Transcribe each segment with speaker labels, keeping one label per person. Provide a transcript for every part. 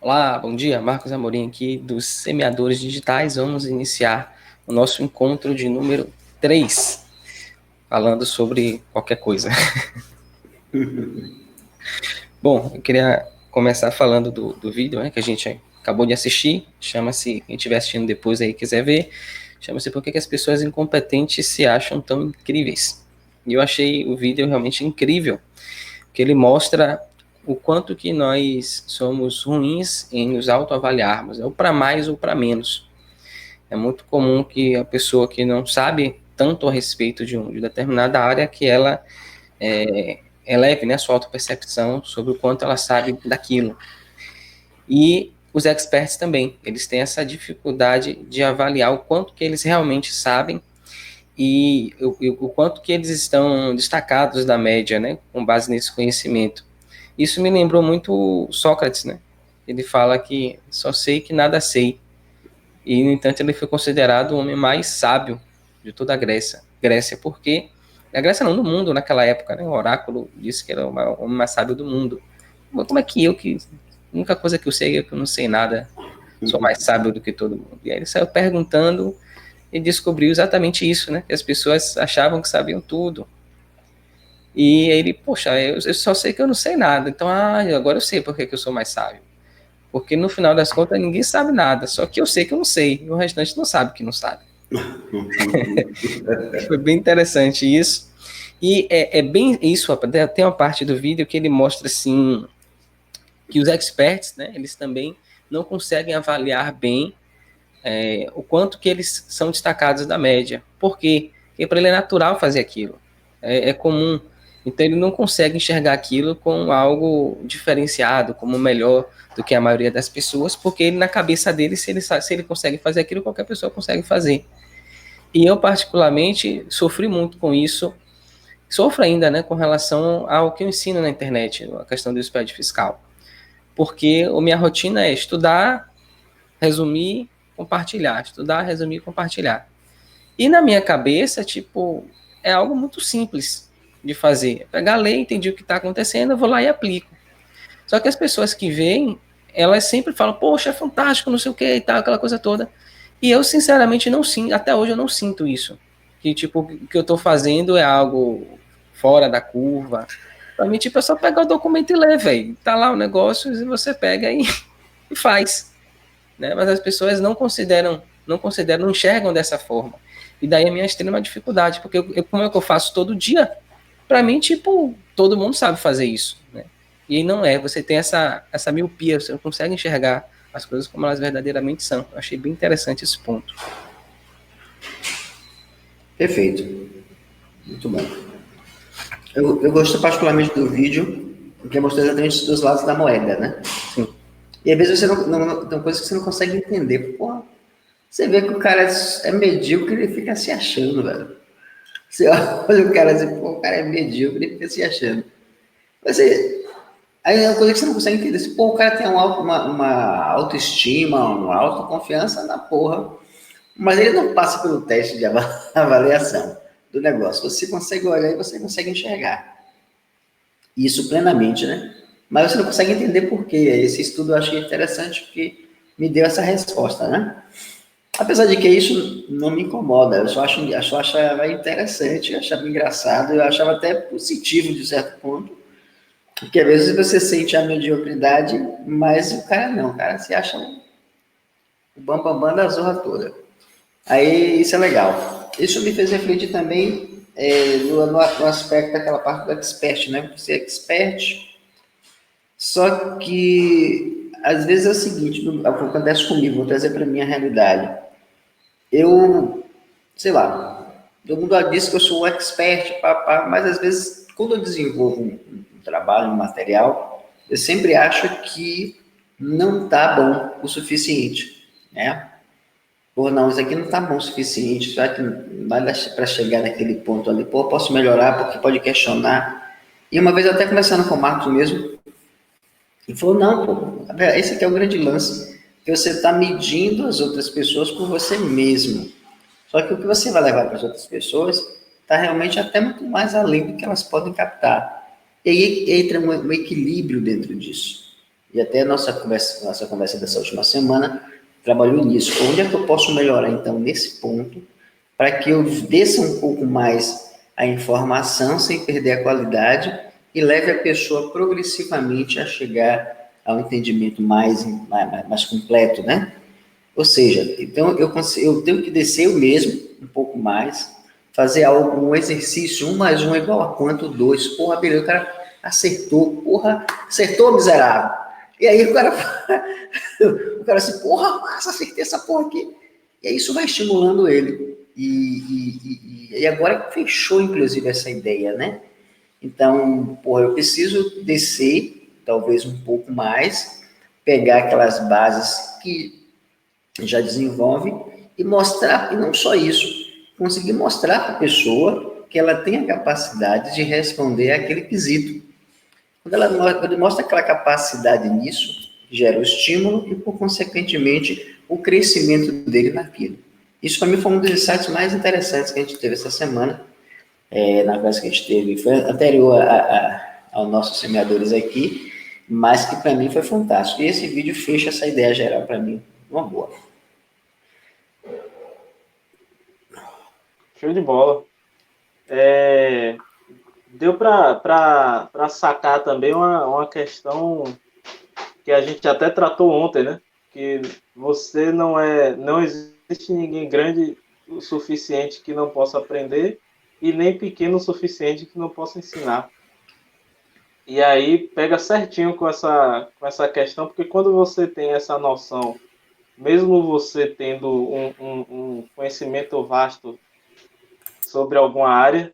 Speaker 1: Olá, bom dia, Marcos Amorim aqui dos Semeadores Digitais. Vamos iniciar o nosso encontro de número 3, falando sobre qualquer coisa. Bom, eu queria começar falando do vídeo, né, que a gente acabou de assistir. Chama-se, quem estiver assistindo depois aí quiser ver, chama-se Por que as pessoas incompetentes se acham tão incríveis. E eu achei o vídeo realmente incrível, porque ele mostra o quanto que nós somos ruins em nos autoavaliarmos, ou para mais ou para menos. É muito comum que a pessoa que não sabe tanto a respeito de determinada área, que ela eleve, né, a sua autopercepção sobre o quanto ela sabe daquilo. E os experts também, eles têm essa dificuldade de avaliar o quanto que eles realmente sabem e o quanto que eles estão destacados da média, né, com base nesse conhecimento. Isso me lembrou muito Sócrates, né? Ele fala que só sei que nada sei. E, no entanto, ele foi considerado o homem mais sábio de toda a Grécia. Grécia, porque a Grécia não, do mundo naquela época, né? O oráculo disse que era o homem mais sábio do mundo. Como é que eu, que a única coisa que eu sei é que eu não sei nada, sou mais sábio do que todo mundo? E aí ele saiu perguntando e descobriu exatamente isso, né? Que as pessoas achavam que sabiam tudo. E ele, poxa, eu só sei que eu não sei nada. Então, agora eu sei por que eu sou mais sábio. Porque no final das contas ninguém sabe nada, só que eu sei que eu não sei, e o restante não sabe que não sabe. Foi bem interessante isso. E é bem isso, tem uma parte do vídeo que ele mostra assim que os experts, né, eles também não conseguem avaliar bem o quanto que eles são destacados da média. Por quê? Porque para ele é natural fazer aquilo. É comum. Então ele não consegue enxergar aquilo como algo diferenciado, como melhor do que a maioria das pessoas, porque ele, na cabeça dele, se ele consegue fazer aquilo, qualquer pessoa consegue fazer. E eu, particularmente, sofri muito com isso. Sofro ainda, né, com relação ao que eu ensino na internet, a questão do spread fiscal. Porque a minha rotina é estudar, resumir, compartilhar. Estudar, resumir, compartilhar. E na minha cabeça, tipo, é algo muito simples de fazer. Pegar a lei, entendi o que está acontecendo, eu vou lá e aplico. Só que as pessoas que veem, elas sempre falam, poxa, é fantástico, não sei o que e tal, aquela coisa toda. E eu, sinceramente, não sinto, até hoje eu não sinto isso. Que, tipo, o que eu estou fazendo é algo fora da curva. Pra mim, tipo, é só pegar o documento e ler, velho. Tá lá o negócio e você pega e faz. Né? Mas as pessoas não enxergam dessa forma. E daí a minha extrema dificuldade, porque como é que eu faço todo dia? Para mim, tipo, todo mundo sabe fazer isso, né? E aí não é, você tem essa miopia, você não consegue enxergar as coisas como elas verdadeiramente são. Eu achei bem interessante esse ponto.
Speaker 2: Perfeito. Muito bom. Eu gostei particularmente do vídeo, porque mostrou exatamente os dois lados da moeda, né?
Speaker 1: Sim.
Speaker 2: E às vezes você tem coisas que você não consegue entender. Pô, você vê que o cara é medíocre, ele fica se achando, velho. Você olha o cara assim, pô, o cara é medíocre, ele fica se achando. Você, aí é uma coisa que você não consegue entender. Se, pô, o cara tem uma autoestima, uma autoconfiança na porra, mas ele não passa pelo teste de avaliação do negócio. Você consegue olhar e você consegue enxergar isso plenamente, né? Mas você não consegue entender por quê. Esse estudo eu achei interessante porque me deu essa resposta, né? Apesar de que isso não me incomoda, eu só achava interessante, eu achava engraçado, eu achava até positivo de certo ponto, porque às vezes você sente a mediocridade, mas o cara não, o cara se acha o bambambam da zorra toda. Aí isso é legal. Isso me fez refletir também no aspecto daquela parte do expert, né? Você é expert, só que às vezes é o seguinte, o que acontece comigo, vou trazer para minha realidade. Eu, sei lá, todo mundo diz que eu sou um expert, papá, mas às vezes, quando eu desenvolvo um trabalho, um material, eu sempre acho que não está bom o suficiente, né? Pô, não, isso aqui não está bom o suficiente, será que vai para chegar naquele ponto ali? Pô, posso melhorar, porque pode questionar. E uma vez até conversando com o Marcos mesmo, ele falou, não, pô, esse aqui é o grande lance, que você está medindo as outras pessoas por você mesmo. Só que o que você vai levar para as outras pessoas está realmente até muito mais além do que elas podem captar. E aí entra um equilíbrio dentro disso. e até nossa conversa dessa última semana trabalhou nisso. Onde é que eu posso melhorar, então, nesse ponto, para que eu desça um pouco mais a informação sem perder a qualidade e leve a pessoa progressivamente a chegar a um entendimento mais completo, né? Ou seja, então eu tenho que descer eu mesmo um pouco mais, fazer algo, um exercício, 1 mais 1 é igual a quanto? 2. Porra, beleza, o cara acertou, porra, acertou, miserável. E aí o cara assim, porra, massa, acertei essa porra aqui. E aí isso vai estimulando ele. E agora fechou, inclusive, essa ideia, né? Então, porra, eu preciso descer, talvez um pouco mais, pegar aquelas bases que já desenvolve e mostrar, e não só isso, conseguir mostrar para a pessoa que ela tem a capacidade de responder àquele quesito. Quando mostra aquela capacidade nisso, gera o estímulo e, por consequentemente, o crescimento dele naquilo. Isso, para mim, foi um dos insights mais interessantes que a gente teve essa semana, na conversa que a gente teve. Foi anterior aos nossos semeadores aqui, mas que, para mim, foi fantástico. E esse vídeo fecha essa ideia geral, para mim, uma boa.
Speaker 3: Show de bola. Deu para sacar também uma questão que a gente até tratou ontem, né? Que você não existe ninguém grande o suficiente que não possa aprender e nem pequeno o suficiente que não possa ensinar. E aí pega certinho com essa questão, porque quando você tem essa noção, mesmo você tendo um conhecimento vasto sobre alguma área,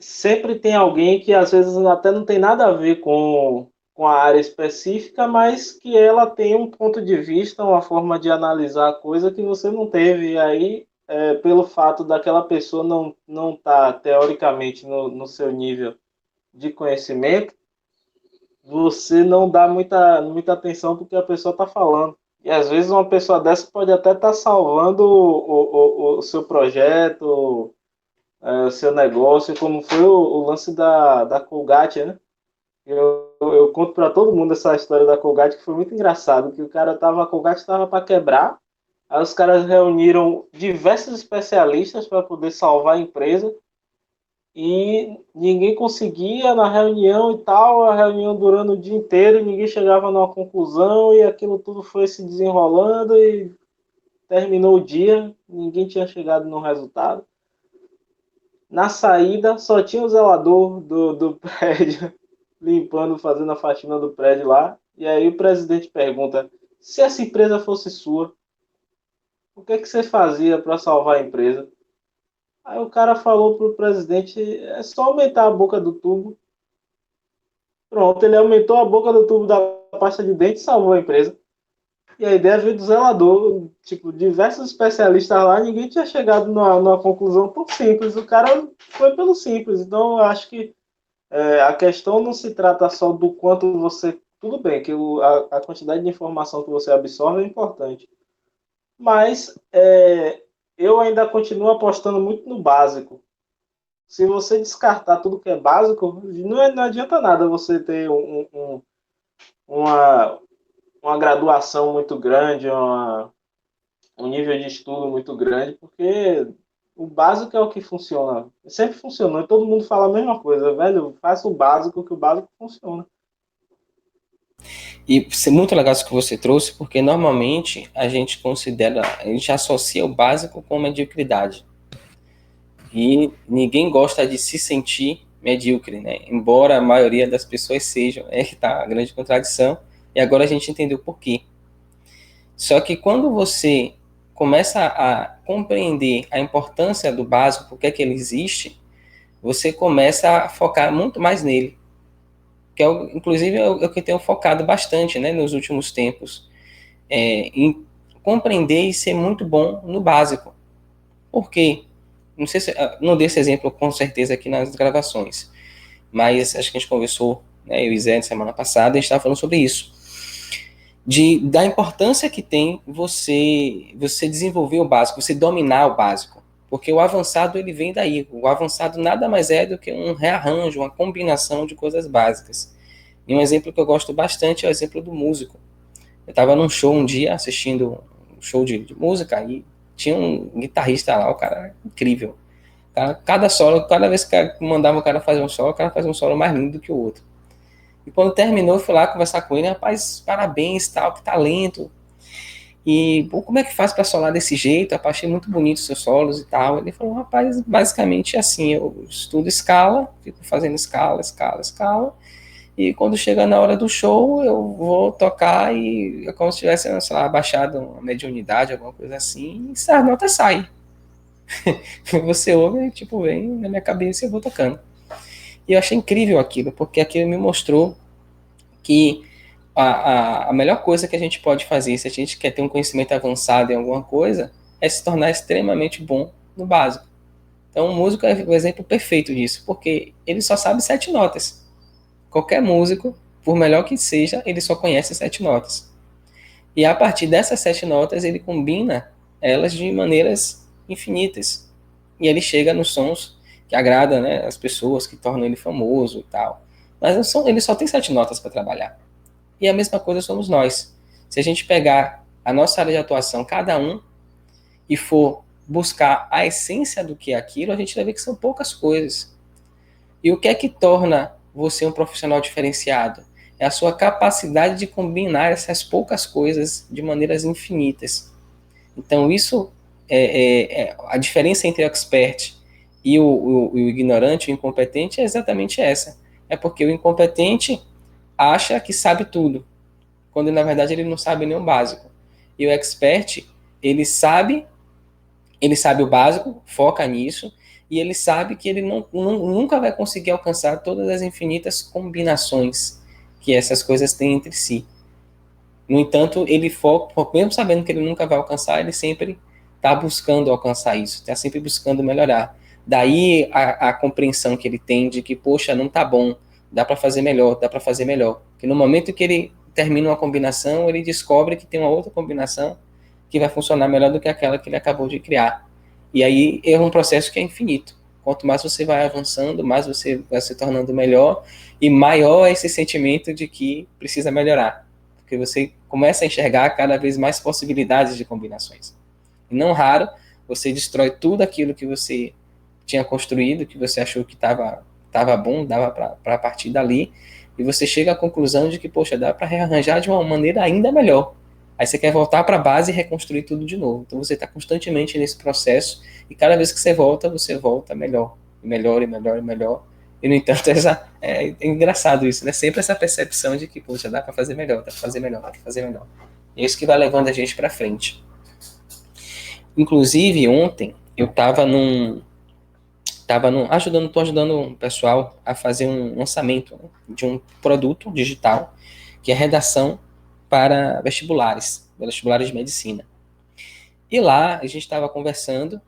Speaker 3: sempre tem alguém que às vezes até não tem nada a ver com a área específica, mas que ela tem um ponto de vista, uma forma de analisar a coisa que você não teve. E aí, pelo fato daquela pessoa não estar teoricamente no seu nível de conhecimento, você não dá muita atenção porque a pessoa está falando. E às vezes uma pessoa dessa pode até estar salvando o seu projeto, o seu negócio, como foi o lance da Colgate, né? Eu conto para todo mundo essa história da Colgate, que foi muito engraçado, que a Colgate estava para quebrar, aí os caras reuniram diversos especialistas para poder salvar a empresa, e ninguém conseguia na reunião e tal, a reunião durando o dia inteiro, e ninguém chegava numa conclusão, e aquilo tudo foi se desenrolando, e terminou o dia, ninguém tinha chegado no resultado. Na saída, só tinha o zelador do prédio limpando, fazendo a faxina do prédio lá. E aí o presidente pergunta: se essa empresa fosse sua, o que é que você fazia para salvar a empresa? Aí o cara falou pro presidente: é só aumentar a boca do tubo. Pronto, ele aumentou a boca do tubo da pasta de dente e salvou a empresa. E a ideia veio do zelador, tipo, diversos especialistas lá, ninguém tinha chegado numa conclusão tão simples. O cara foi pelo simples. Então, eu acho que a questão não se trata só do quanto você... Tudo bem que a quantidade de informação que você absorve é importante. Mas eu ainda continuo apostando muito no básico. Se você descartar tudo que é básico, não adianta nada você ter uma graduação muito grande, um nível de estudo muito grande, porque o básico é o que funciona. Sempre funcionou e todo mundo fala a mesma coisa, velho, faça o básico, que o básico funciona.
Speaker 1: E é muito legal isso que você trouxe, porque normalmente a gente associa o básico com mediocridade. E ninguém gosta de se sentir medíocre, né? Embora a maioria das pessoas sejam, que tá a grande contradição, e agora a gente entendeu por quê. Só que quando você começa a compreender a importância do básico, por que é que ele existe, você começa a focar muito mais nele. Que inclusive é o que eu tenho focado bastante, né, nos últimos tempos, em compreender e ser muito bom no básico. Por quê? Não sei se não dei esse exemplo com certeza aqui nas gravações, mas acho que a gente conversou, né, eu e Zé, semana passada, a gente estava falando sobre isso. Da importância que tem você desenvolver o básico, você dominar o básico. Porque o avançado ele vem daí. O avançado nada mais é do que um rearranjo, uma combinação de coisas básicas. E um exemplo que eu gosto bastante é o exemplo do músico. Eu estava num show um dia, assistindo um show de música, e tinha um guitarrista lá, o cara era incrível. Cada solo, cada vez que mandava o cara fazer um solo, o cara fazia um solo mais lindo do que o outro. E quando terminou, eu fui lá conversar com ele, rapaz, parabéns, tal, que talento. E pô, como é que faz para solar desse jeito? Eu achei muito bonito os seus solos e tal. Ele falou, rapaz, basicamente assim, eu estudo escala, fico fazendo escala, escala, escala. E quando chega na hora do show, eu vou tocar e é como se tivesse, sei lá, baixado uma mediunidade, alguma coisa assim, e a nota sai. Você ouve, tipo, vem na minha cabeça e eu vou tocando. E eu achei incrível aquilo, porque aquilo me mostrou que a melhor coisa que a gente pode fazer, se a gente quer ter um conhecimento avançado em alguma coisa, é se tornar extremamente bom no básico. Então, o músico é o exemplo perfeito disso, porque ele só sabe 7 notas. Qualquer músico, por melhor que seja, ele só conhece 7 notas. E a partir dessas 7 notas, ele combina elas de maneiras infinitas. E ele chega nos sons que agradam, né, as pessoas, que tornam ele famoso e tal. Mas ele só tem 7 notas para trabalhar. E a mesma coisa somos nós. Se a gente pegar a nossa área de atuação, cada um, e for buscar a essência do que é aquilo, a gente vai ver que são poucas coisas. E o que é que torna você um profissional diferenciado? É a sua capacidade de combinar essas poucas coisas de maneiras infinitas. Então, isso é a diferença entre o expert e o ignorante, o incompetente, é exatamente essa. É porque o incompetente acha que sabe tudo, quando na verdade ele não sabe nem o básico. E o expert, ele sabe o básico, foca nisso, e ele sabe que ele nunca vai conseguir alcançar todas as infinitas combinações que essas coisas têm entre si. No entanto, ele foca, mesmo sabendo que ele nunca vai alcançar, ele sempre está buscando alcançar isso, está sempre buscando melhorar. Daí a compreensão que ele tem de que, poxa, não está bom, dá para fazer melhor, dá para fazer melhor. Que no momento que ele termina uma combinação, ele descobre que tem uma outra combinação que vai funcionar melhor do que aquela que ele acabou de criar. E aí é um processo que é infinito. Quanto mais você vai avançando, mais você vai se tornando melhor, e maior é esse sentimento de que precisa melhorar. Porque você começa a enxergar cada vez mais possibilidades de combinações. E não raro, você destrói tudo aquilo que você tinha construído, que você achou que estava bom, dava para partir dali, e você chega à conclusão de que, poxa, dá para rearranjar de uma maneira ainda melhor. Aí você quer voltar para a base e reconstruir tudo de novo. Então você está constantemente nesse processo, e cada vez que você volta melhor, e melhor, e melhor, e melhor. E, no entanto, é engraçado isso, né? Sempre essa percepção de que, poxa, dá para fazer melhor, dá para fazer melhor, dá para fazer melhor. E é isso que vai levando a gente para frente. Inclusive, ontem, eu estava tô ajudando o pessoal a fazer um lançamento, né, de um produto digital, que é redação para vestibulares de medicina. E lá, a gente estava conversando,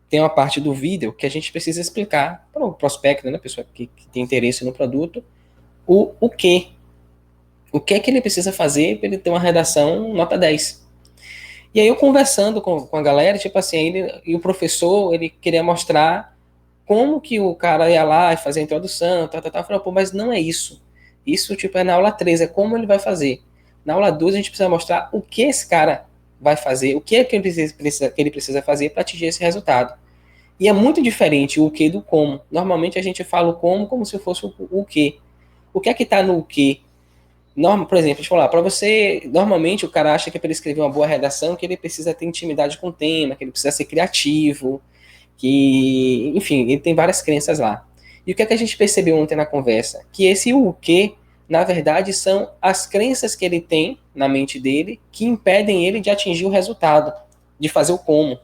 Speaker 1: tem uma parte do vídeo que a gente precisa explicar para o prospecto, né, a pessoa que tem interesse no produto, o que é que ele precisa fazer para ele ter uma redação nota 10. E aí eu conversando com a galera, tipo assim, e o professor, ele queria mostrar como que o cara ia lá e fazer a introdução, falou, pô, mas não é isso. Isso, tipo, é na aula 3, é como ele vai fazer. Na aula 2, a gente precisa mostrar o que esse cara vai fazer, o que é que ele precisa fazer para atingir esse resultado. E é muito diferente o que do como. Normalmente a gente fala o como se fosse o que. O que é que está no que? Por exemplo, deixa eu falar, para você, normalmente o cara acha que para ele escrever uma boa redação, que ele precisa ter intimidade com o tema, que ele precisa ser criativo, que, enfim, ele tem várias crenças lá. E o que é que a gente percebeu ontem na conversa? Que esse o que, na verdade, são as crenças que ele tem na mente dele que impedem ele de atingir o resultado, de fazer o como.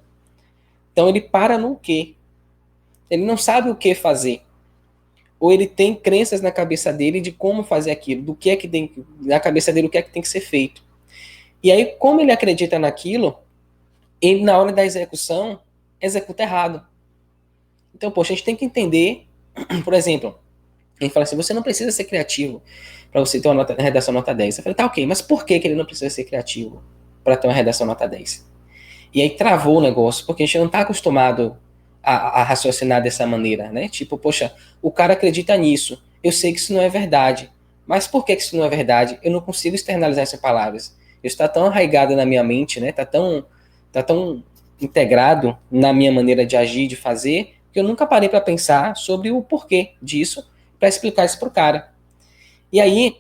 Speaker 1: Então ele para no que. Ele não sabe o que fazer. Ou ele tem crenças na cabeça dele de como fazer aquilo, do que é que tem, na cabeça dele o que é que tem que ser feito. E aí, como ele acredita naquilo, ele, na hora da execução, executa errado. Então, poxa, a gente tem que entender, por exemplo, a gente fala assim, você não precisa ser criativo para você ter uma redação nota 10. Eu falei, tá, ok, mas por que ele não precisa ser criativo para ter uma redação nota 10? E aí travou o negócio, porque a gente não está acostumado a raciocinar dessa maneira, né? Tipo, poxa, o cara acredita nisso, eu sei que isso não é verdade, Mas por que isso não é verdade? Eu não consigo externalizar essas palavras. Isso está tão arraigado na minha mente, né? Tá tão integrado na minha maneira de agir, de fazer, que eu nunca parei para pensar sobre o porquê disso, para explicar isso pro cara. E aí,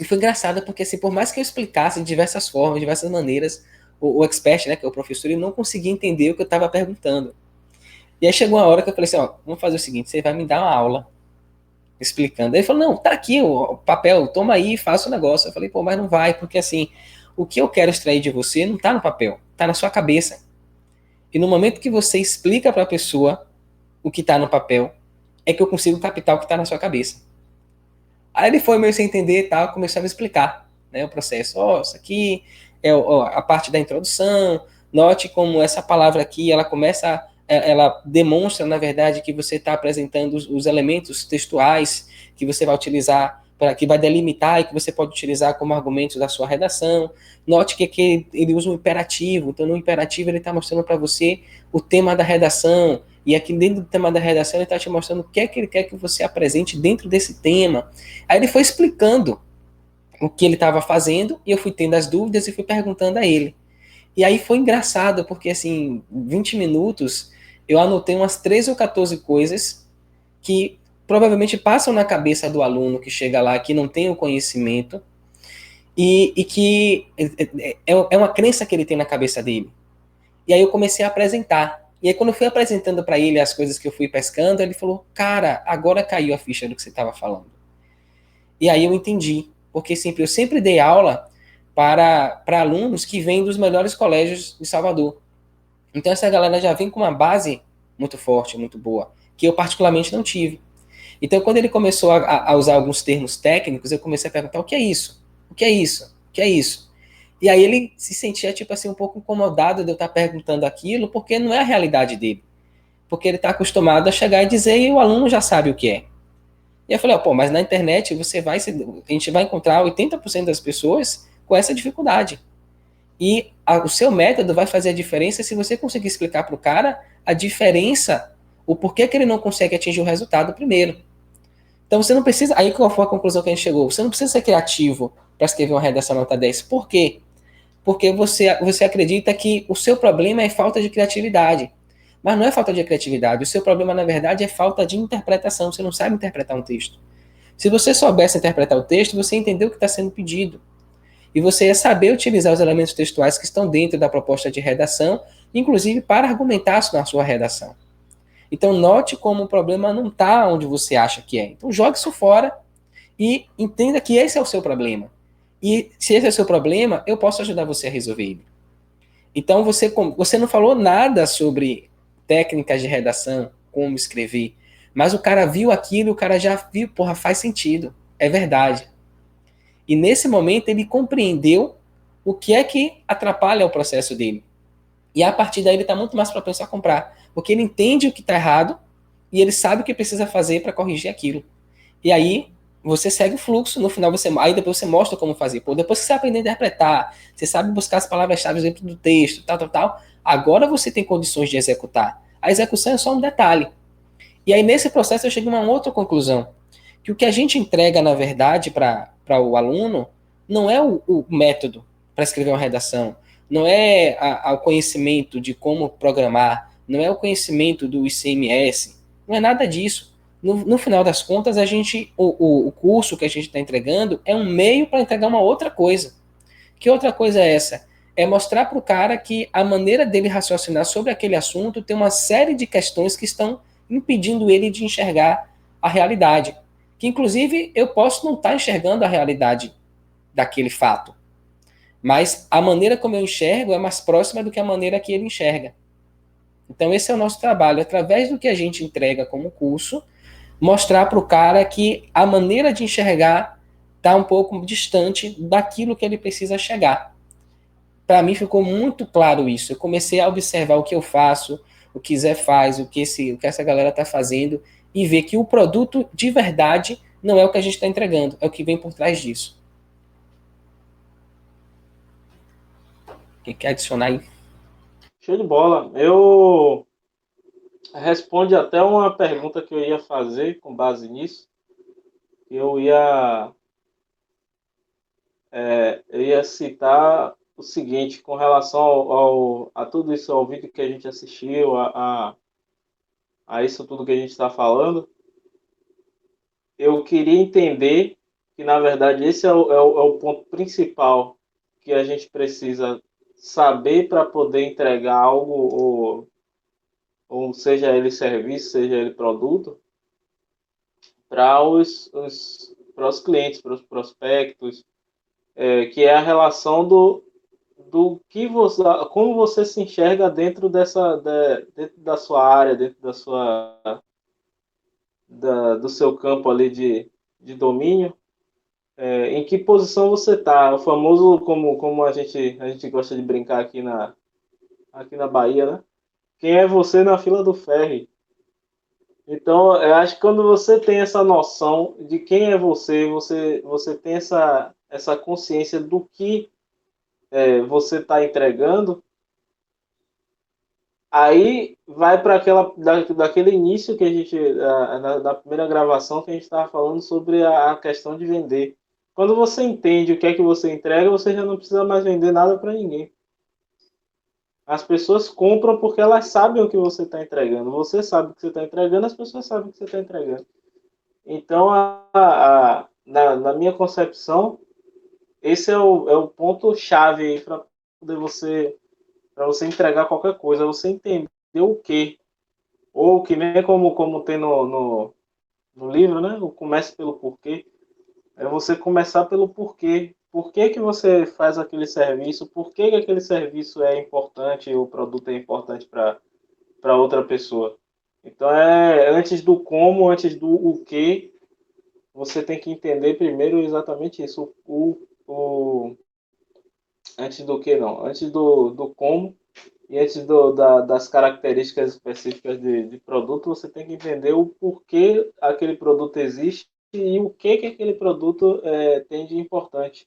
Speaker 1: foi engraçado porque assim, por mais que eu explicasse de diversas formas, de diversas maneiras, o expert, né, que é o professor, ele não conseguia entender o que eu estava perguntando. E aí chegou uma hora que eu falei assim, ó, vamos fazer o seguinte, você vai me dar uma aula explicando. Aí ele falou, não, tá aqui o papel, toma aí e faça o negócio. Eu falei, pô, mas não vai, porque assim, o que eu quero extrair de você não tá no papel, tá na sua cabeça. E no momento que você explica para a pessoa o que tá no papel, é que eu consigo captar o que tá na sua cabeça. Aí ele foi meio sem entender e tal, começou a me explicar, né, o processo. Ó, isso aqui é a parte da introdução, note como essa palavra aqui, ela começa, ela demonstra, na verdade, que você está apresentando os elementos textuais que você vai utilizar, para que vai delimitar e que você pode utilizar como argumentos da sua redação. Note que aqui ele usa um imperativo, então no imperativo ele está mostrando para você o tema da redação, e aqui dentro do tema da redação ele está te mostrando o que é que ele quer que você apresente dentro desse tema. Aí ele foi explicando o que ele estava fazendo e eu fui tendo as dúvidas e fui perguntando a ele. E aí foi engraçado, porque assim, 20 minutos eu anotei umas 13 ou 14 coisas que provavelmente passam na cabeça do aluno que chega lá, que não tem o conhecimento e que é uma crença que ele tem na cabeça dele. E aí eu comecei a apresentar. E aí quando eu fui apresentando para ele as coisas que eu fui pescando, ele falou, cara, agora caiu a ficha do que você estava falando. E aí eu entendi, porque eu sempre dei aula para alunos que vêm dos melhores colégios de Salvador. Então essa galera já vem com uma base muito forte, muito boa, que eu particularmente não tive. Então quando ele começou a usar alguns termos técnicos, eu comecei a perguntar o que é isso? O que é isso? O que é isso? E aí ele se sentia tipo assim um pouco incomodado de eu estar perguntando aquilo, porque não é a realidade dele. Porque ele está acostumado a chegar e dizer e o aluno já sabe o que é. E eu falei, ó, pô, mas na internet a gente vai encontrar 80% das pessoas com essa dificuldade. E o seu método vai fazer a diferença se você conseguir explicar para o cara a diferença, o porquê que ele não consegue atingir o resultado primeiro. Então você não precisa. Aí qual foi a conclusão que a gente chegou? Você não precisa ser criativo para escrever uma redação nota 10. Por quê? Porque você acredita que o seu problema é falta de criatividade. Mas não é falta de criatividade. O seu problema, na verdade, é falta de interpretação. Você não sabe interpretar um texto. Se você soubesse interpretar o texto, você entendeu o que está sendo pedido. E você ia saber utilizar os elementos textuais que estão dentro da proposta de redação, inclusive para argumentar na sua redação. Então, note como o problema não está onde você acha que é. Então, jogue isso fora e entenda que esse é o seu problema. E se esse é o seu problema, eu posso ajudar você a resolver ele. Então, você não falou nada sobre técnicas de redação, como escrever, mas o cara viu aquilo, o cara já viu, porra, faz sentido, é verdade. E nesse momento ele compreendeu o que é que atrapalha o processo dele. E a partir daí ele está muito mais propenso a comprar, porque ele entende o que está errado e ele sabe o que precisa fazer para corrigir aquilo. E aí você segue o fluxo, no final aí depois você mostra como fazer. Pô, depois que você aprender a interpretar, você sabe buscar as palavras-chave dentro do texto, tal, agora você tem condições de executar. A execução é só um detalhe. E aí nesse processo eu cheguei a uma outra conclusão, que o que a gente entrega, na verdade, para o aluno, não é o método para escrever uma redação, não é o conhecimento de como programar, não é o conhecimento do ICMS, não é nada disso. No final das contas, o curso que a gente está entregando é um meio para entregar uma outra coisa. Que outra coisa é essa? É mostrar para o cara que a maneira dele raciocinar sobre aquele assunto tem uma série de questões que estão impedindo ele de enxergar a realidade. Que, inclusive, eu posso não estar enxergando a realidade daquele fato. Mas a maneira como eu enxergo é mais próxima do que a maneira que ele enxerga. Então, esse é o nosso trabalho. Através do que a gente entrega como curso, mostrar para o cara que a maneira de enxergar está um pouco distante daquilo que ele precisa chegar. Para mim ficou muito claro isso. Eu comecei a observar o que eu faço, o que Zé faz, o que essa galera está fazendo e ver que o produto de verdade não é o que a gente está entregando, é o que vem por trás disso. Quem quer adicionar aí?
Speaker 3: Show de bola. Eu responde até uma pergunta que eu ia fazer com base nisso. Eu ia eu ia citar o seguinte, com relação a tudo isso, ao vídeo que a gente assistiu, a isso tudo que a gente está falando, eu queria entender que, na verdade, esse é o ponto principal que a gente precisa saber para poder entregar algo, ou seja ele serviço, seja ele produto, para para os clientes, para os prospectos, que é a relação do que você, como você se enxerga dentro dentro da sua área, dentro do seu campo ali de domínio, em que posição você está. O famoso, como a gente gosta de brincar aqui na Bahia, né? Quem é você na fila do ferry? Então, eu acho que quando você tem essa noção de quem é você tem essa consciência do que você está entregando, aí vai para daquele início que a gente, da primeira gravação que a gente estava falando sobre a questão de vender. Quando você entende o que é que você entrega, você já não precisa mais vender nada para ninguém. As pessoas compram porque elas sabem o que você está entregando. Você sabe o que você está entregando, as pessoas sabem o que você está entregando. Então, na minha concepção, esse é o ponto-chave para poder para você entregar qualquer coisa, você entender o quê. Ou que nem como tem no livro, né? O comece pelo porquê. É você começar pelo porquê. Por que que você faz aquele serviço? Por que que aquele serviço é importante, o produto é importante para outra pessoa? Então, antes do como, antes do o que, você tem que entender primeiro exatamente isso. Antes do que não, antes do como e antes das características específicas de produto, você tem que entender o porquê aquele produto existe e o que aquele produto tem de importante.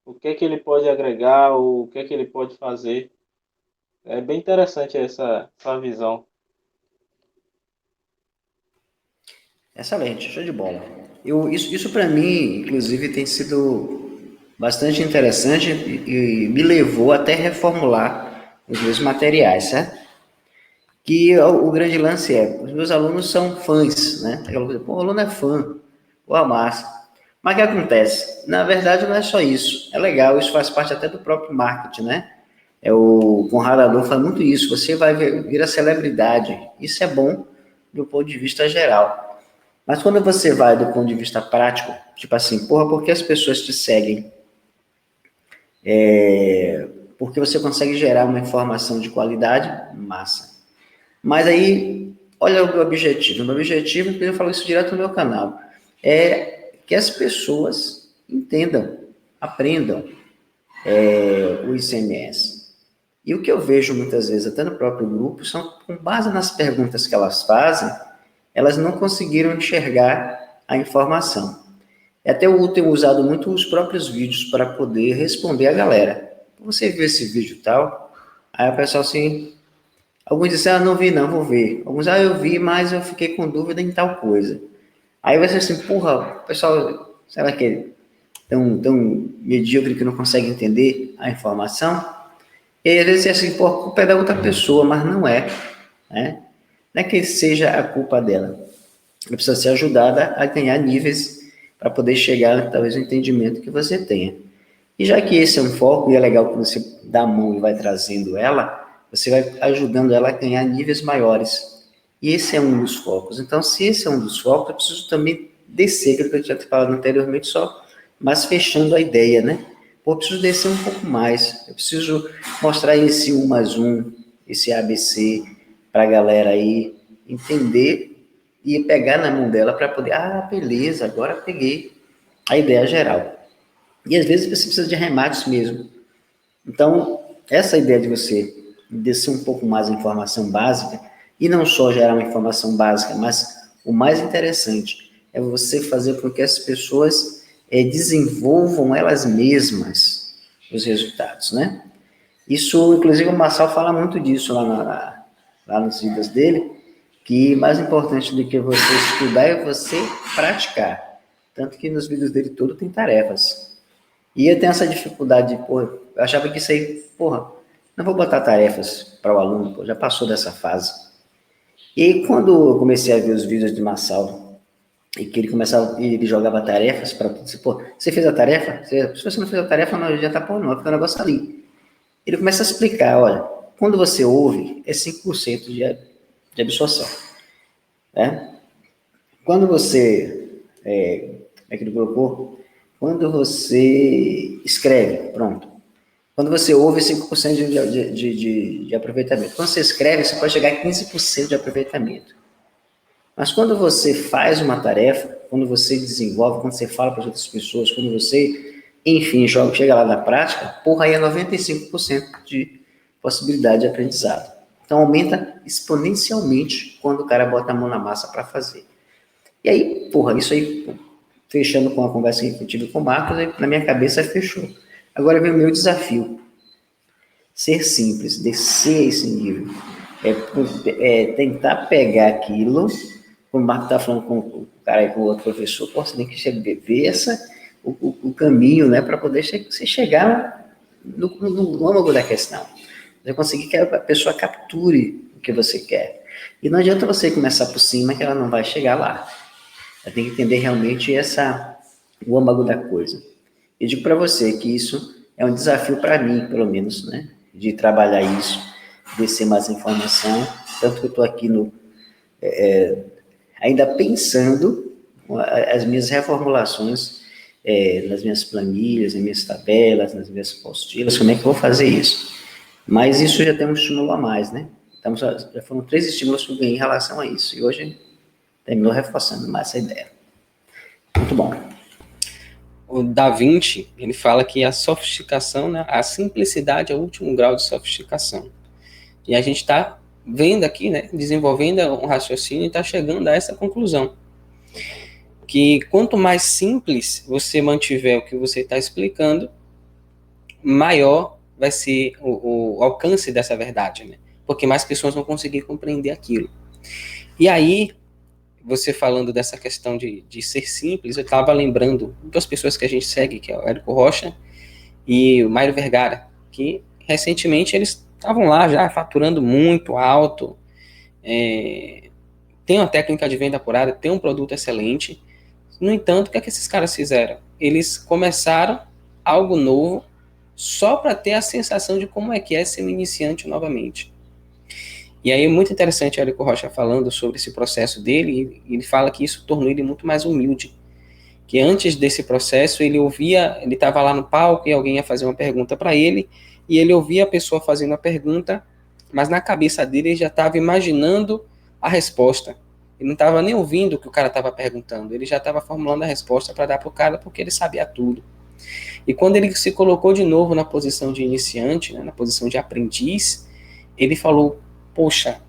Speaker 3: O que ele pode agregar, o que ele pode fazer. É bem interessante essa visão.
Speaker 2: Excelente, show de bola. Isso para mim, inclusive, tem sido bastante interessante e me levou até reformular os meus materiais, certo? Que o grande lance os meus alunos são fãs, né? Pô, o aluno é fã, pô, massa. Mas o que acontece? Na verdade, não é só isso. É legal, isso faz parte até do próprio marketing, né? O Conrado Adorno fala muito isso. Você vai vir a celebridade. Isso é bom do ponto de vista geral. Mas quando você vai do ponto de vista prático, tipo assim, porra, por que as pessoas te seguem? Porque você consegue gerar uma informação de qualidade, massa. Mas aí, olha o meu objetivo. O meu objetivo, eu falo isso direto no meu canal, é que as pessoas entendam, aprendam o ICMS. E o que eu vejo muitas vezes, até no próprio grupo, são com base nas perguntas que elas fazem, elas não conseguiram enxergar a informação. É até eu tenho usado muito os próprios vídeos para poder responder a galera. Você viu esse vídeo e tal? Aí o pessoal assim, alguns dizem, não vi não, vou ver. Alguns, eu vi, mas eu fiquei com dúvida em tal coisa. Aí vai ser assim, porra, o pessoal, será que é tão medíocre que não consegue entender a informação? E aí, às vezes é assim, pô, a culpa é da outra pessoa, mas não é, né? Não é que seja a culpa dela. Ela precisa ser ajudada a ganhar níveis para poder chegar, talvez, ao entendimento que você tenha. E já que esse é um foco, e é legal que você dá a mão e vai trazendo ela, você vai ajudando ela a ganhar níveis maiores. E esse é um dos focos. Então, se esse é um dos focos, eu preciso também descer, aquilo que eu tinha falado anteriormente, só, mas fechando a ideia, né? Pô, eu preciso descer um pouco mais, eu preciso mostrar esse 1 mais 1, esse ABC, para a galera aí entender e pegar na mão dela para poder, beleza, agora peguei a ideia geral. E às vezes você precisa de arremates mesmo. Então, essa ideia de você descer um pouco mais a informação básica, e não só gerar uma informação básica, mas o mais interessante é você fazer com que as pessoas desenvolvam elas mesmas os resultados, né? Isso, inclusive, o Marçal fala muito disso lá nos vídeos dele, que mais importante do que você estudar é você praticar. Tanto que nos vídeos dele todo tem tarefas. E eu tenho essa dificuldade de, porra, eu achava que isso aí, porra, não vou botar tarefas para o aluno, pô, já passou dessa fase. E aí, quando eu comecei a ver os vídeos de Massauro, e que ele começava, ele jogava tarefas para, pô, você fez a tarefa? Se você não fez a tarefa, não adianta pôr não, fica o negócio ali. Ele começa a explicar, olha, quando você ouve, é 5% de absorção, né? Quando você, como é que ele colocou? Quando você escreve, pronto. Quando você ouve, 5% de aproveitamento. Quando você escreve, você pode chegar a 15% de aproveitamento. Mas quando você faz uma tarefa, quando você desenvolve, quando você fala para as outras pessoas, quando você, enfim, chega lá na prática, porra, aí é 95% de possibilidade de aprendizado. Então aumenta exponencialmente quando o cara bota a mão na massa para fazer. E aí, porra, isso aí, fechando com a conversa que eu tive com o Marcos, na minha cabeça fechou. Agora vem o meu desafio. Ser simples, descer esse nível. Tentar pegar aquilo, como o Marco está falando com o cara aí, com o outro professor, pô, você tem que ver o caminho, né, para poder você chegar no âmago da questão. Você conseguir que a pessoa capture o que você quer. E não adianta você começar por cima que ela não vai chegar lá. Ela tem que entender realmente o âmago da coisa. Eu digo para você que isso é um desafio para mim, pelo menos, né? De trabalhar isso, descer mais informação. Tanto que eu estou aqui ainda pensando as minhas reformulações nas minhas planilhas, nas minhas tabelas, nas minhas apostilas, como é que eu vou fazer isso. Mas isso já tem um estímulo a mais, né? Então, já foram 3 estímulos que eu ganhei em relação a isso. E hoje terminou reforçando mais essa ideia. Muito bom.
Speaker 1: O Da Vinci, ele fala que a sofisticação, né, a simplicidade é o último grau de sofisticação. E a gente está vendo aqui, né, desenvolvendo um raciocínio e está chegando a essa conclusão. Que quanto mais simples você mantiver o que você está explicando, maior vai ser o alcance dessa verdade, né? Porque mais pessoas vão conseguir compreender aquilo. E aí, você falando dessa questão de ser simples, eu estava lembrando duas pessoas que a gente segue, que é o Érico Rocha e o Mário Vergara, que recentemente eles estavam lá já faturando muito alto, tem uma técnica de venda apurada, tem um produto excelente. No entanto, o que é que esses caras fizeram? Eles começaram algo novo só para ter a sensação de como é que é ser um iniciante novamente. E aí é muito interessante o Érico Rocha falando sobre esse processo dele, e ele fala que isso tornou ele muito mais humilde. Que antes desse processo ele estava lá no palco e alguém ia fazer uma pergunta para ele, e ele ouvia a pessoa fazendo a pergunta, mas na cabeça dele ele já estava imaginando a resposta. Ele não estava nem ouvindo o que o cara estava perguntando, ele já estava formulando a resposta para dar para o cara, porque ele sabia tudo. E quando ele se colocou de novo na posição de iniciante, né, na posição de aprendiz, ele falou, poxa,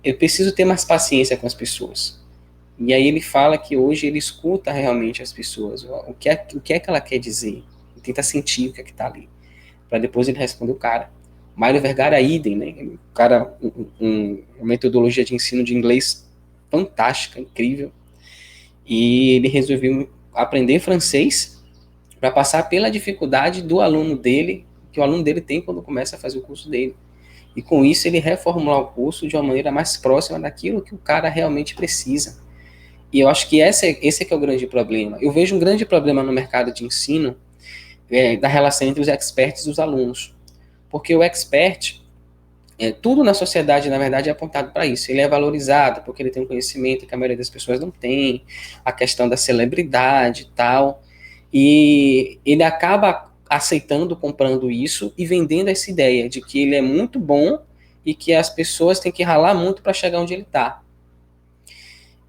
Speaker 1: eu preciso ter mais paciência com as pessoas. E aí ele fala que hoje ele escuta realmente as pessoas, o que é que ela quer dizer, ele tenta sentir o que é que está ali, para depois ele responder o cara. Mário Vergara idem, né? O cara, uma metodologia de ensino de inglês fantástica, incrível, e ele resolveu aprender francês para passar pela dificuldade do aluno dele, que o aluno dele tem quando começa a fazer o curso dele. E com isso ele reformular o curso de uma maneira mais próxima daquilo que o cara realmente precisa. E eu acho que esse é que é o grande problema. Eu vejo um grande problema no mercado de ensino da relação entre os experts e os alunos. Porque o expert, tudo na sociedade, na verdade, é apontado para isso. Ele é valorizado porque ele tem um conhecimento que a maioria das pessoas não tem, a questão da celebridade e tal. E ele acaba aceitando, comprando isso e vendendo essa ideia de que ele é muito bom e que as pessoas têm que ralar muito para chegar onde ele está.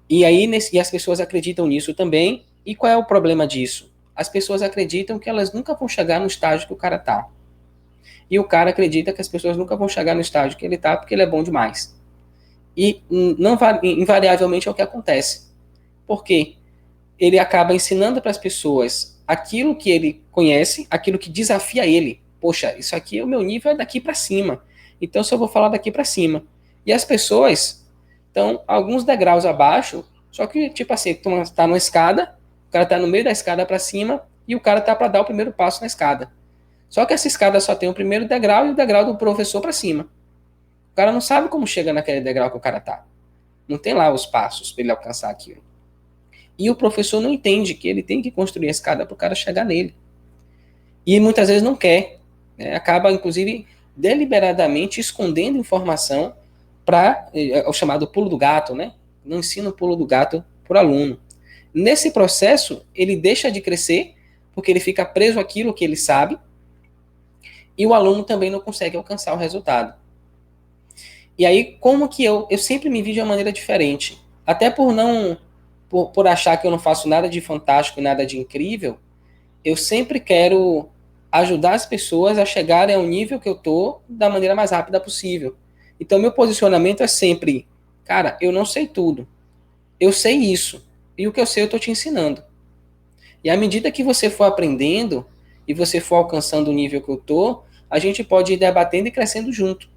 Speaker 1: E aí e as pessoas acreditam nisso também. E qual é o problema disso? As pessoas acreditam que elas nunca vão chegar no estágio que o cara está. E o cara acredita que as pessoas nunca vão chegar no estágio que ele está porque ele é bom demais. E não, invariavelmente é o que acontece. Por quê? Ele acaba ensinando para as pessoas aquilo que ele conhece, aquilo que desafia ele. Poxa, isso aqui, o meu nível é daqui para cima. Então, se eu vou falar daqui para cima. E as pessoas estão alguns degraus abaixo, só que, tipo assim, tá numa escada, o cara tá no meio da escada para cima, e o cara tá para dar o primeiro passo na escada. Só que essa escada só tem o primeiro degrau e o degrau do professor para cima. O cara não sabe como chega naquele degrau que o cara tá. Não tem lá os passos para ele alcançar aquilo. E o professor não entende que ele tem que construir a escada para o cara chegar nele. E muitas vezes não quer. Né? Acaba, inclusive, deliberadamente escondendo informação para o chamado pulo do gato, né? Não ensina o pulo do gato para o aluno. Nesse processo, ele deixa de crescer, porque ele fica preso àquilo que ele sabe, e o aluno também não consegue alcançar o resultado. E aí, como que eu sempre me vi de uma maneira diferente, até por achar que eu não faço nada de fantástico e nada de incrível, eu sempre quero ajudar as pessoas a chegarem ao nível que eu tô da maneira mais rápida possível. Então, meu posicionamento é sempre, cara, eu não sei tudo, eu sei isso, e o que eu sei eu tô te ensinando. E à medida que você for aprendendo e você for alcançando o nível que eu tô, a gente pode ir debatendo e crescendo junto.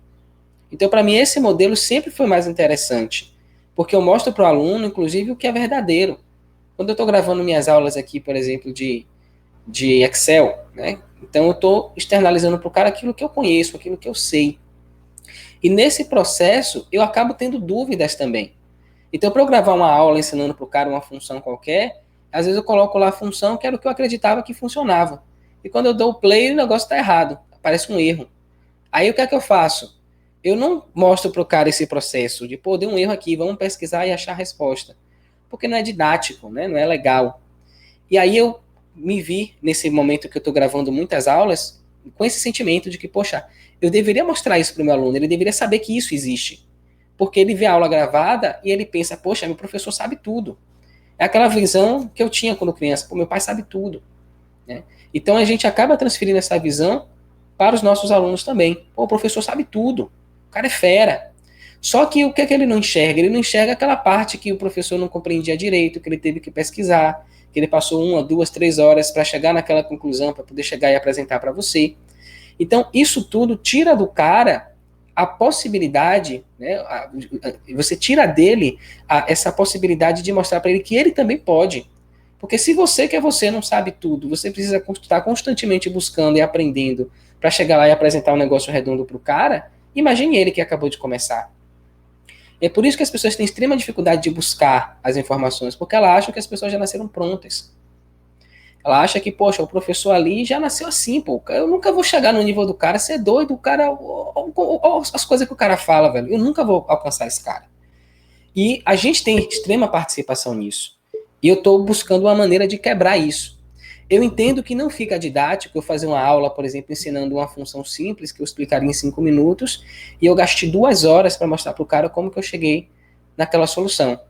Speaker 1: Então, para mim, esse modelo sempre foi mais interessante, porque eu mostro para o aluno, inclusive, o que é verdadeiro. Quando eu estou gravando minhas aulas aqui, por exemplo, de Excel, né? Então, eu estou externalizando para o cara aquilo que eu conheço, aquilo que eu sei. E nesse processo, eu acabo tendo dúvidas também. Então, para eu gravar uma aula ensinando para o cara uma função qualquer, às vezes eu coloco lá a função que era o que eu acreditava que funcionava. E quando eu dou o play, o negócio está errado, aparece um erro. Aí o que é que eu faço? Eu não mostro para o cara esse processo de, pô, deu um erro aqui, vamos pesquisar e achar a resposta. Porque não é didático, né? Não é legal. E aí eu me vi, nesse momento que eu estou gravando muitas aulas, com esse sentimento de que, poxa, eu deveria mostrar isso para o meu aluno, ele deveria saber que isso existe. Porque ele vê a aula gravada e ele pensa, poxa, meu professor sabe tudo. É aquela visão que eu tinha quando criança, pô, meu pai sabe tudo. Né? Então a gente acaba transferindo essa visão para os nossos alunos também. Pô, o professor sabe tudo. O cara é fera. Só que o que é que ele não enxerga? Ele não enxerga aquela parte que o professor não compreendia direito, que ele teve que pesquisar, que ele passou 1, 2, 3 horas para chegar naquela conclusão, para poder chegar e apresentar para você. Então, isso tudo tira do cara a possibilidade, né, você tira dele essa possibilidade de mostrar para ele que ele também pode. Porque se você que é você não sabe tudo, você precisa estar constantemente buscando e aprendendo para chegar lá e apresentar um negócio redondo para o cara, imagine ele que acabou de começar. É por isso que as pessoas têm extrema dificuldade de buscar as informações, porque elas acham que as pessoas já nasceram prontas. Ela acha que, poxa, o professor ali já nasceu assim, pô. Eu nunca vou chegar no nível do cara, você é doido, o cara. Olha as coisas que o cara fala, velho. Eu nunca vou alcançar esse cara. E a gente tem extrema participação nisso. E eu estou buscando uma maneira de quebrar isso. Eu entendo que não fica didático eu fazer uma aula, por exemplo, ensinando uma função simples que eu explicaria em 5 minutos e eu gastei 2 horas para mostrar para o cara como que eu cheguei naquela solução.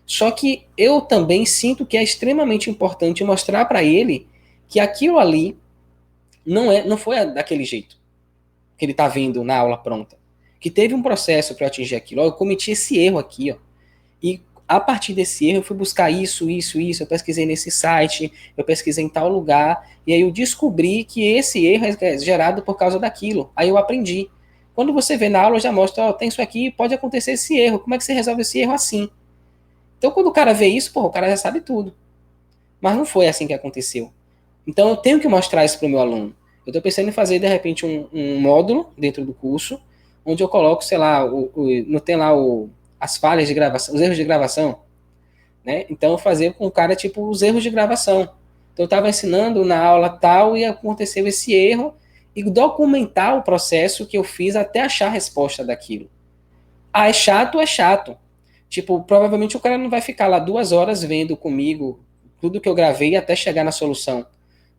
Speaker 1: Só que eu também sinto que é extremamente importante mostrar para ele que aquilo ali não foi daquele jeito que ele está vendo na aula pronta. Que teve um processo para atingir aquilo. Ó, eu cometi esse erro aqui, ó. E a partir desse erro eu fui buscar isso. Eu pesquisei nesse site, eu pesquisei em tal lugar, e aí eu descobri que esse erro é gerado por causa daquilo. Aí eu aprendi. Quando você vê na aula, já mostra, ó, tem isso aqui, pode acontecer esse erro. Como é que você resolve esse erro assim? Então, quando o cara vê isso, pô, o cara já sabe tudo. Mas não foi assim que aconteceu. Então, eu tenho que mostrar isso para o meu aluno. Eu estou pensando em fazer, de repente, um módulo dentro do curso, onde eu coloco, sei lá, não tem lá as falhas de gravação, os erros de gravação, né? Então, eu fazer com o cara, tipo, os erros de gravação. Então, eu estava ensinando na aula tal e aconteceu esse erro e documentar o processo que eu fiz até achar a resposta daquilo. Ah, é chato, é chato. Tipo, provavelmente o cara não vai ficar lá 2 horas vendo comigo tudo que eu gravei até chegar na solução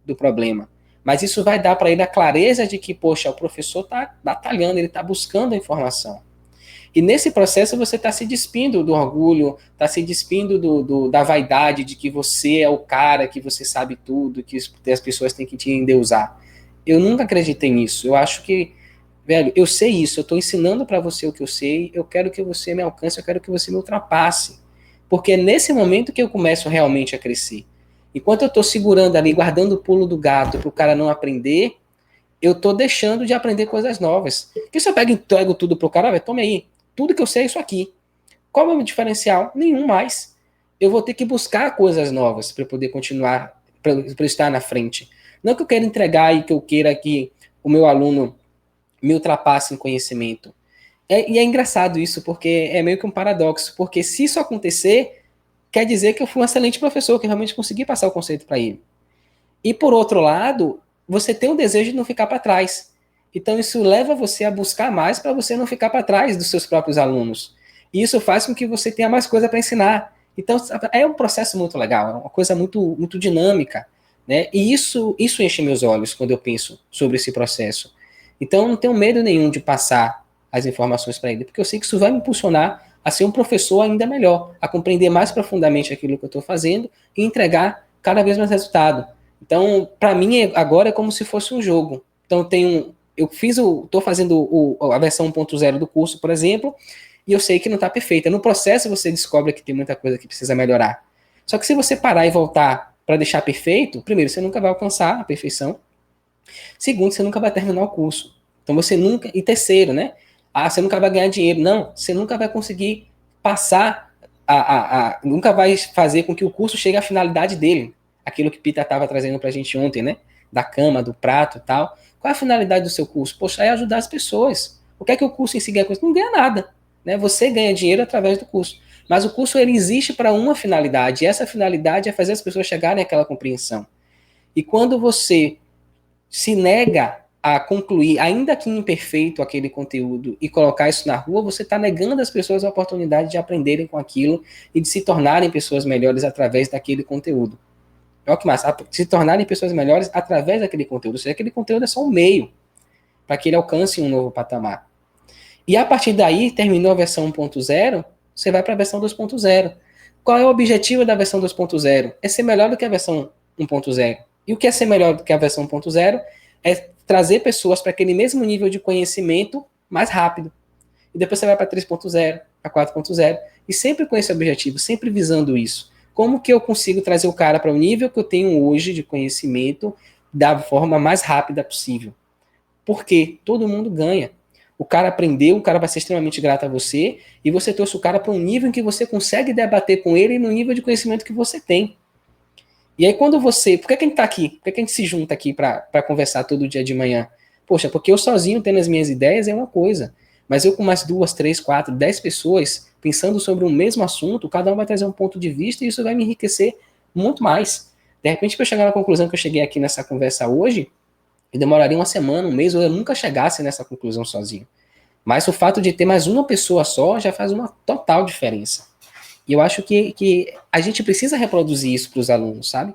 Speaker 1: do problema. Mas isso vai dar para ele a clareza de que, poxa, o professor está batalhando, ele está buscando a informação. E nesse processo você está se despindo do orgulho, está se despindo da vaidade de que você é o cara, que você sabe tudo, que as pessoas têm que te endeusar. Eu nunca acreditei nisso. Eu acho que, velho, eu sei isso, eu estou ensinando para você o que eu sei, eu quero que você me alcance, eu quero que você me ultrapasse. Porque é nesse momento que eu começo realmente a crescer. Enquanto eu estou segurando ali, guardando o pulo do gato para o cara não aprender, eu estou deixando de aprender coisas novas. Porque se eu pego e entrego tudo para o cara, tome aí, tudo que eu sei é isso aqui. Qual é o meu diferencial? Nenhum mais. Eu vou ter que buscar coisas novas para poder continuar para eu estar na frente. Não que eu queira entregar e que eu queira que o meu aluno me ultrapasse em conhecimento. E é engraçado isso, porque é meio que um paradoxo, porque se isso acontecer, quer dizer que eu fui um excelente professor, que realmente consegui passar o conceito para ele. E por outro lado, você tem o desejo de não ficar para trás. Então isso leva você a buscar mais para você não ficar para trás dos seus próprios alunos. E isso faz com que você tenha mais coisa para ensinar. Então é um processo muito legal, é uma coisa muito, muito dinâmica, né? E isso enche meus olhos quando eu penso sobre esse processo. Então eu não tenho medo nenhum de passar as informações para ele, porque eu sei que isso vai me impulsionar a ser um professor ainda melhor, a compreender mais profundamente aquilo que eu estou fazendo e entregar cada vez mais resultado. Então, para mim, agora é como se fosse um jogo. Então, estou fazendo a versão 1.0 do curso, por exemplo, e eu sei que não está perfeita. No processo, você descobre que tem muita coisa que precisa melhorar. Só que se você parar e voltar para deixar perfeito, primeiro, você nunca vai alcançar a perfeição. Segundo, você nunca vai terminar o curso. Então, você nunca... E terceiro, né? Você nunca vai ganhar dinheiro. Não, você nunca vai conseguir passar nunca vai fazer com que o curso chegue à finalidade dele. Aquilo que Pita estava trazendo para a gente ontem, né? Da cama, do prato e tal. Qual é a finalidade do seu curso? Poxa, é ajudar as pessoas. O que é que o curso em si ganha com isso? Não ganha nada. Né? Você ganha dinheiro através do curso. Mas o curso ele existe para uma finalidade. E essa finalidade é fazer as pessoas chegarem àquela compreensão. E quando você se nega a concluir, ainda que imperfeito, aquele conteúdo e colocar isso na rua, você está negando às pessoas a oportunidade de aprenderem com aquilo e de se tornarem pessoas melhores através daquele conteúdo. Olha que massa, se tornarem pessoas melhores através daquele conteúdo. Ou seja, aquele conteúdo é só um meio para que ele alcance um novo patamar. E a partir daí, terminou a versão 1.0, você vai para a versão 2.0. Qual é o objetivo da versão 2.0? É ser melhor do que a versão 1.0. E o que é ser melhor do que a versão 1.0? É trazer pessoas para aquele mesmo nível de conhecimento mais rápido. E depois você vai para 3.0, para 4.0, e sempre com esse objetivo, sempre visando isso. Como que eu consigo trazer o cara para o nível que eu tenho hoje de conhecimento da forma mais rápida possível? Porque todo mundo ganha. O cara aprendeu, o cara vai ser extremamente grato a você, e você trouxe o cara para um nível em que você consegue debater com ele no nível de conhecimento que você tem. E aí quando você... Por que a gente está aqui? Por que a gente se junta aqui para conversar todo dia de manhã? Poxa, porque eu sozinho tendo as minhas ideias é uma coisa. Mas eu com mais 2, 3, 4, 10 pessoas pensando sobre o mesmo assunto, cada um vai trazer um ponto de vista e isso vai me enriquecer muito mais. De repente, para eu chegar na conclusão que eu cheguei aqui nessa conversa hoje, eu demoraria uma semana, um mês, ou eu nunca chegasse nessa conclusão sozinho. Mas o fato de ter mais uma pessoa só já faz uma total diferença. E eu acho que a gente precisa reproduzir isso para os alunos, sabe?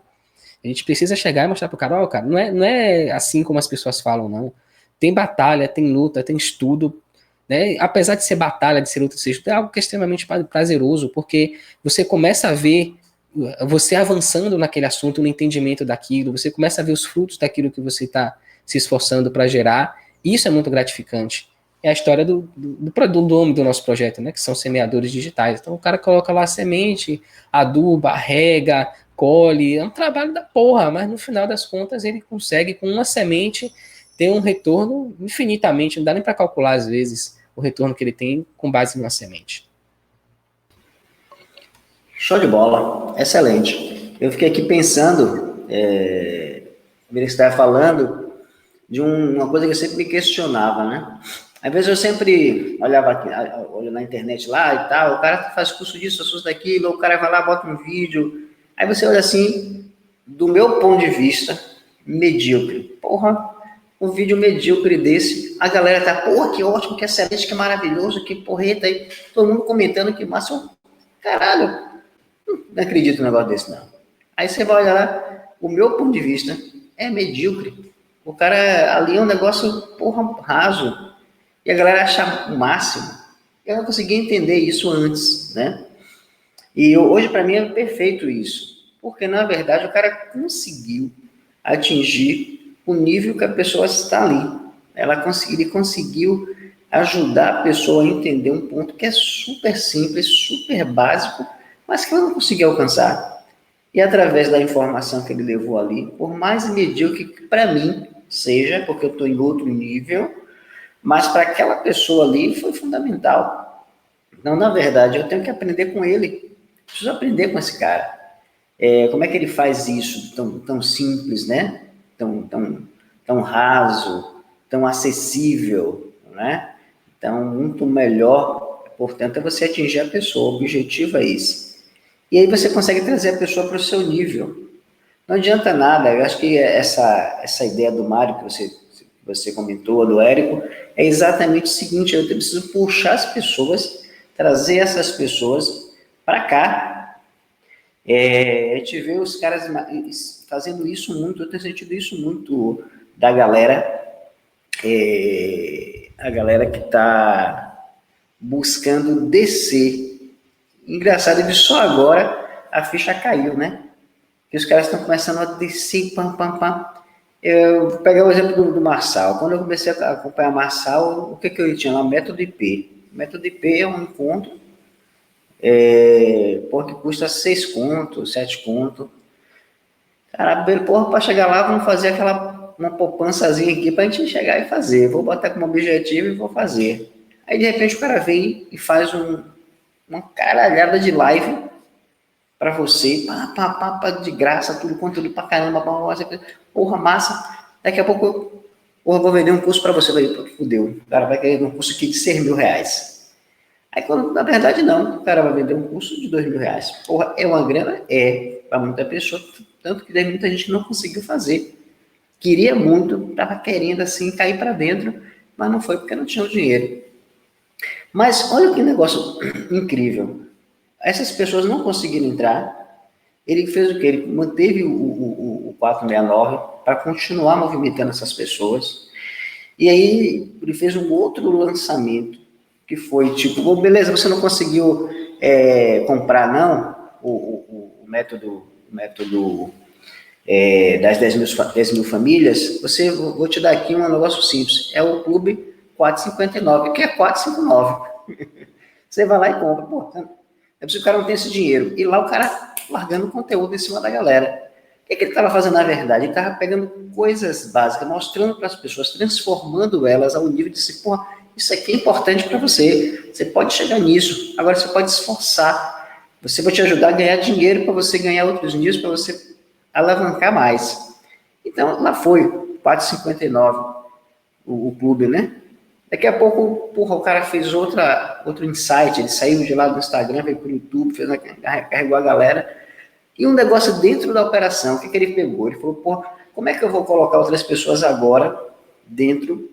Speaker 1: A gente precisa chegar e mostrar para o cara, ó, cara, não é assim como as pessoas falam, não. Tem batalha, tem luta, tem estudo, né? Apesar de ser batalha, de ser luta, de ser estudo, é algo que é extremamente prazeroso, porque você começa a ver você avançando naquele assunto, no entendimento daquilo, você começa a ver os frutos daquilo que você está se esforçando para gerar, e isso é muito gratificante. É a história do nome do nosso projeto, né? Que são semeadores digitais. Então o cara coloca lá a semente, aduba, rega, colhe, é um trabalho da porra, mas no final das contas ele consegue, com uma semente, ter um retorno infinitamente, não dá nem para calcular às vezes o retorno que ele tem com base numa semente.
Speaker 2: Show de bola, excelente. Eu fiquei aqui pensando, que você estava falando, de uma coisa que eu sempre me questionava, né? Às vezes eu sempre olhava aqui, olho na internet lá e tal, o cara faz curso disso, curso daquilo, o cara vai lá, bota um vídeo, aí você olha assim, do meu ponto de vista, medíocre. Porra, um vídeo medíocre desse, a galera tá, porra, que ótimo, que excelente, que maravilhoso, que porreta aí, todo mundo comentando que massa, caralho, não acredito num negócio desse, não. Aí você vai olhar lá, o meu ponto de vista é medíocre. O cara ali é um negócio, porra, raso. E a galera acha o máximo. Eu não conseguia entender isso antes, né? E hoje, para mim, é perfeito isso. Porque, na verdade, o cara conseguiu atingir o nível que a pessoa está ali. Ele conseguiu ajudar a pessoa a entender um ponto que é super simples, super básico, mas que ela não conseguiu alcançar. E através da informação que ele levou ali, por mais medíocre que para mim seja, porque eu estou em outro nível, mas para aquela pessoa ali foi fundamental. Então, na verdade, eu tenho que aprender com ele. Preciso aprender com esse cara. Como é que ele faz isso tão simples, né? Tão raso, tão acessível, né? Então, muito melhor, portanto, é você atingir a pessoa. O objetivo é esse. E aí você consegue trazer a pessoa para o seu nível. Não adianta nada, eu acho que essa ideia do Mário que você comentou, do Érico, é exatamente o seguinte: eu preciso puxar as pessoas, trazer essas pessoas para cá. A gente vê os caras fazendo isso muito, eu tenho sentido isso muito da galera, a galera que está buscando descer. Engraçado que só agora a ficha caiu, né? Que os caras estão começando a descer, pam, pam, pam. Eu vou pegar o exemplo do Marçal. Quando eu comecei a acompanhar Marçal, o que eu tinha lá? Método IP. O método IP é um encontro que custa 6 conto, 7 conto. Cara, porra, para chegar lá, vamos fazer uma poupançazinha aqui para a gente chegar e fazer. Vou botar como objetivo e vou fazer. Aí, de repente, o cara vem e faz uma caralhada de live para você, pá, de graça, tudo, conteúdo pra caramba, porra, massa. Daqui a pouco, porra, vou vender um curso para você. Fudeu, o cara vai querer um curso aqui de 6 mil reais. Aí, quando, na verdade, não, o cara vai vender um curso de 2 mil reais. Porra, é uma grana? Para muita pessoa, tanto que muita gente não conseguiu fazer. Queria muito, estava querendo, assim, cair para dentro, mas não foi porque não tinha o dinheiro. Mas olha que negócio incrível. Essas pessoas não conseguiram entrar. Ele fez o quê? Ele manteve o 469 para continuar movimentando essas pessoas. E aí ele fez um outro lançamento, que foi tipo, beleza, você não conseguiu comprar não o método das 10 mil famílias, vou te dar aqui um negócio simples. É o Clube 459, que é 459. Você vai lá e compra. Pô, é preciso que o cara não tenha esse dinheiro. E lá o cara largando conteúdo em cima da galera. O que ele estava fazendo na verdade? Ele estava pegando coisas básicas, mostrando para as pessoas, transformando elas ao nível de se, pô, isso aqui é importante para você. Você pode chegar nisso. Agora você pode esforçar. Você vai te ajudar a ganhar dinheiro para você ganhar outros níveis, para você alavancar mais. Então, lá foi, 4,59 o clube, né? Daqui a pouco, porra, o cara fez outro insight, ele saiu de lá do Instagram, veio pro YouTube, carregou a galera. E um negócio dentro da operação, o que ele pegou? Ele falou, porra, como é que eu vou colocar outras pessoas agora dentro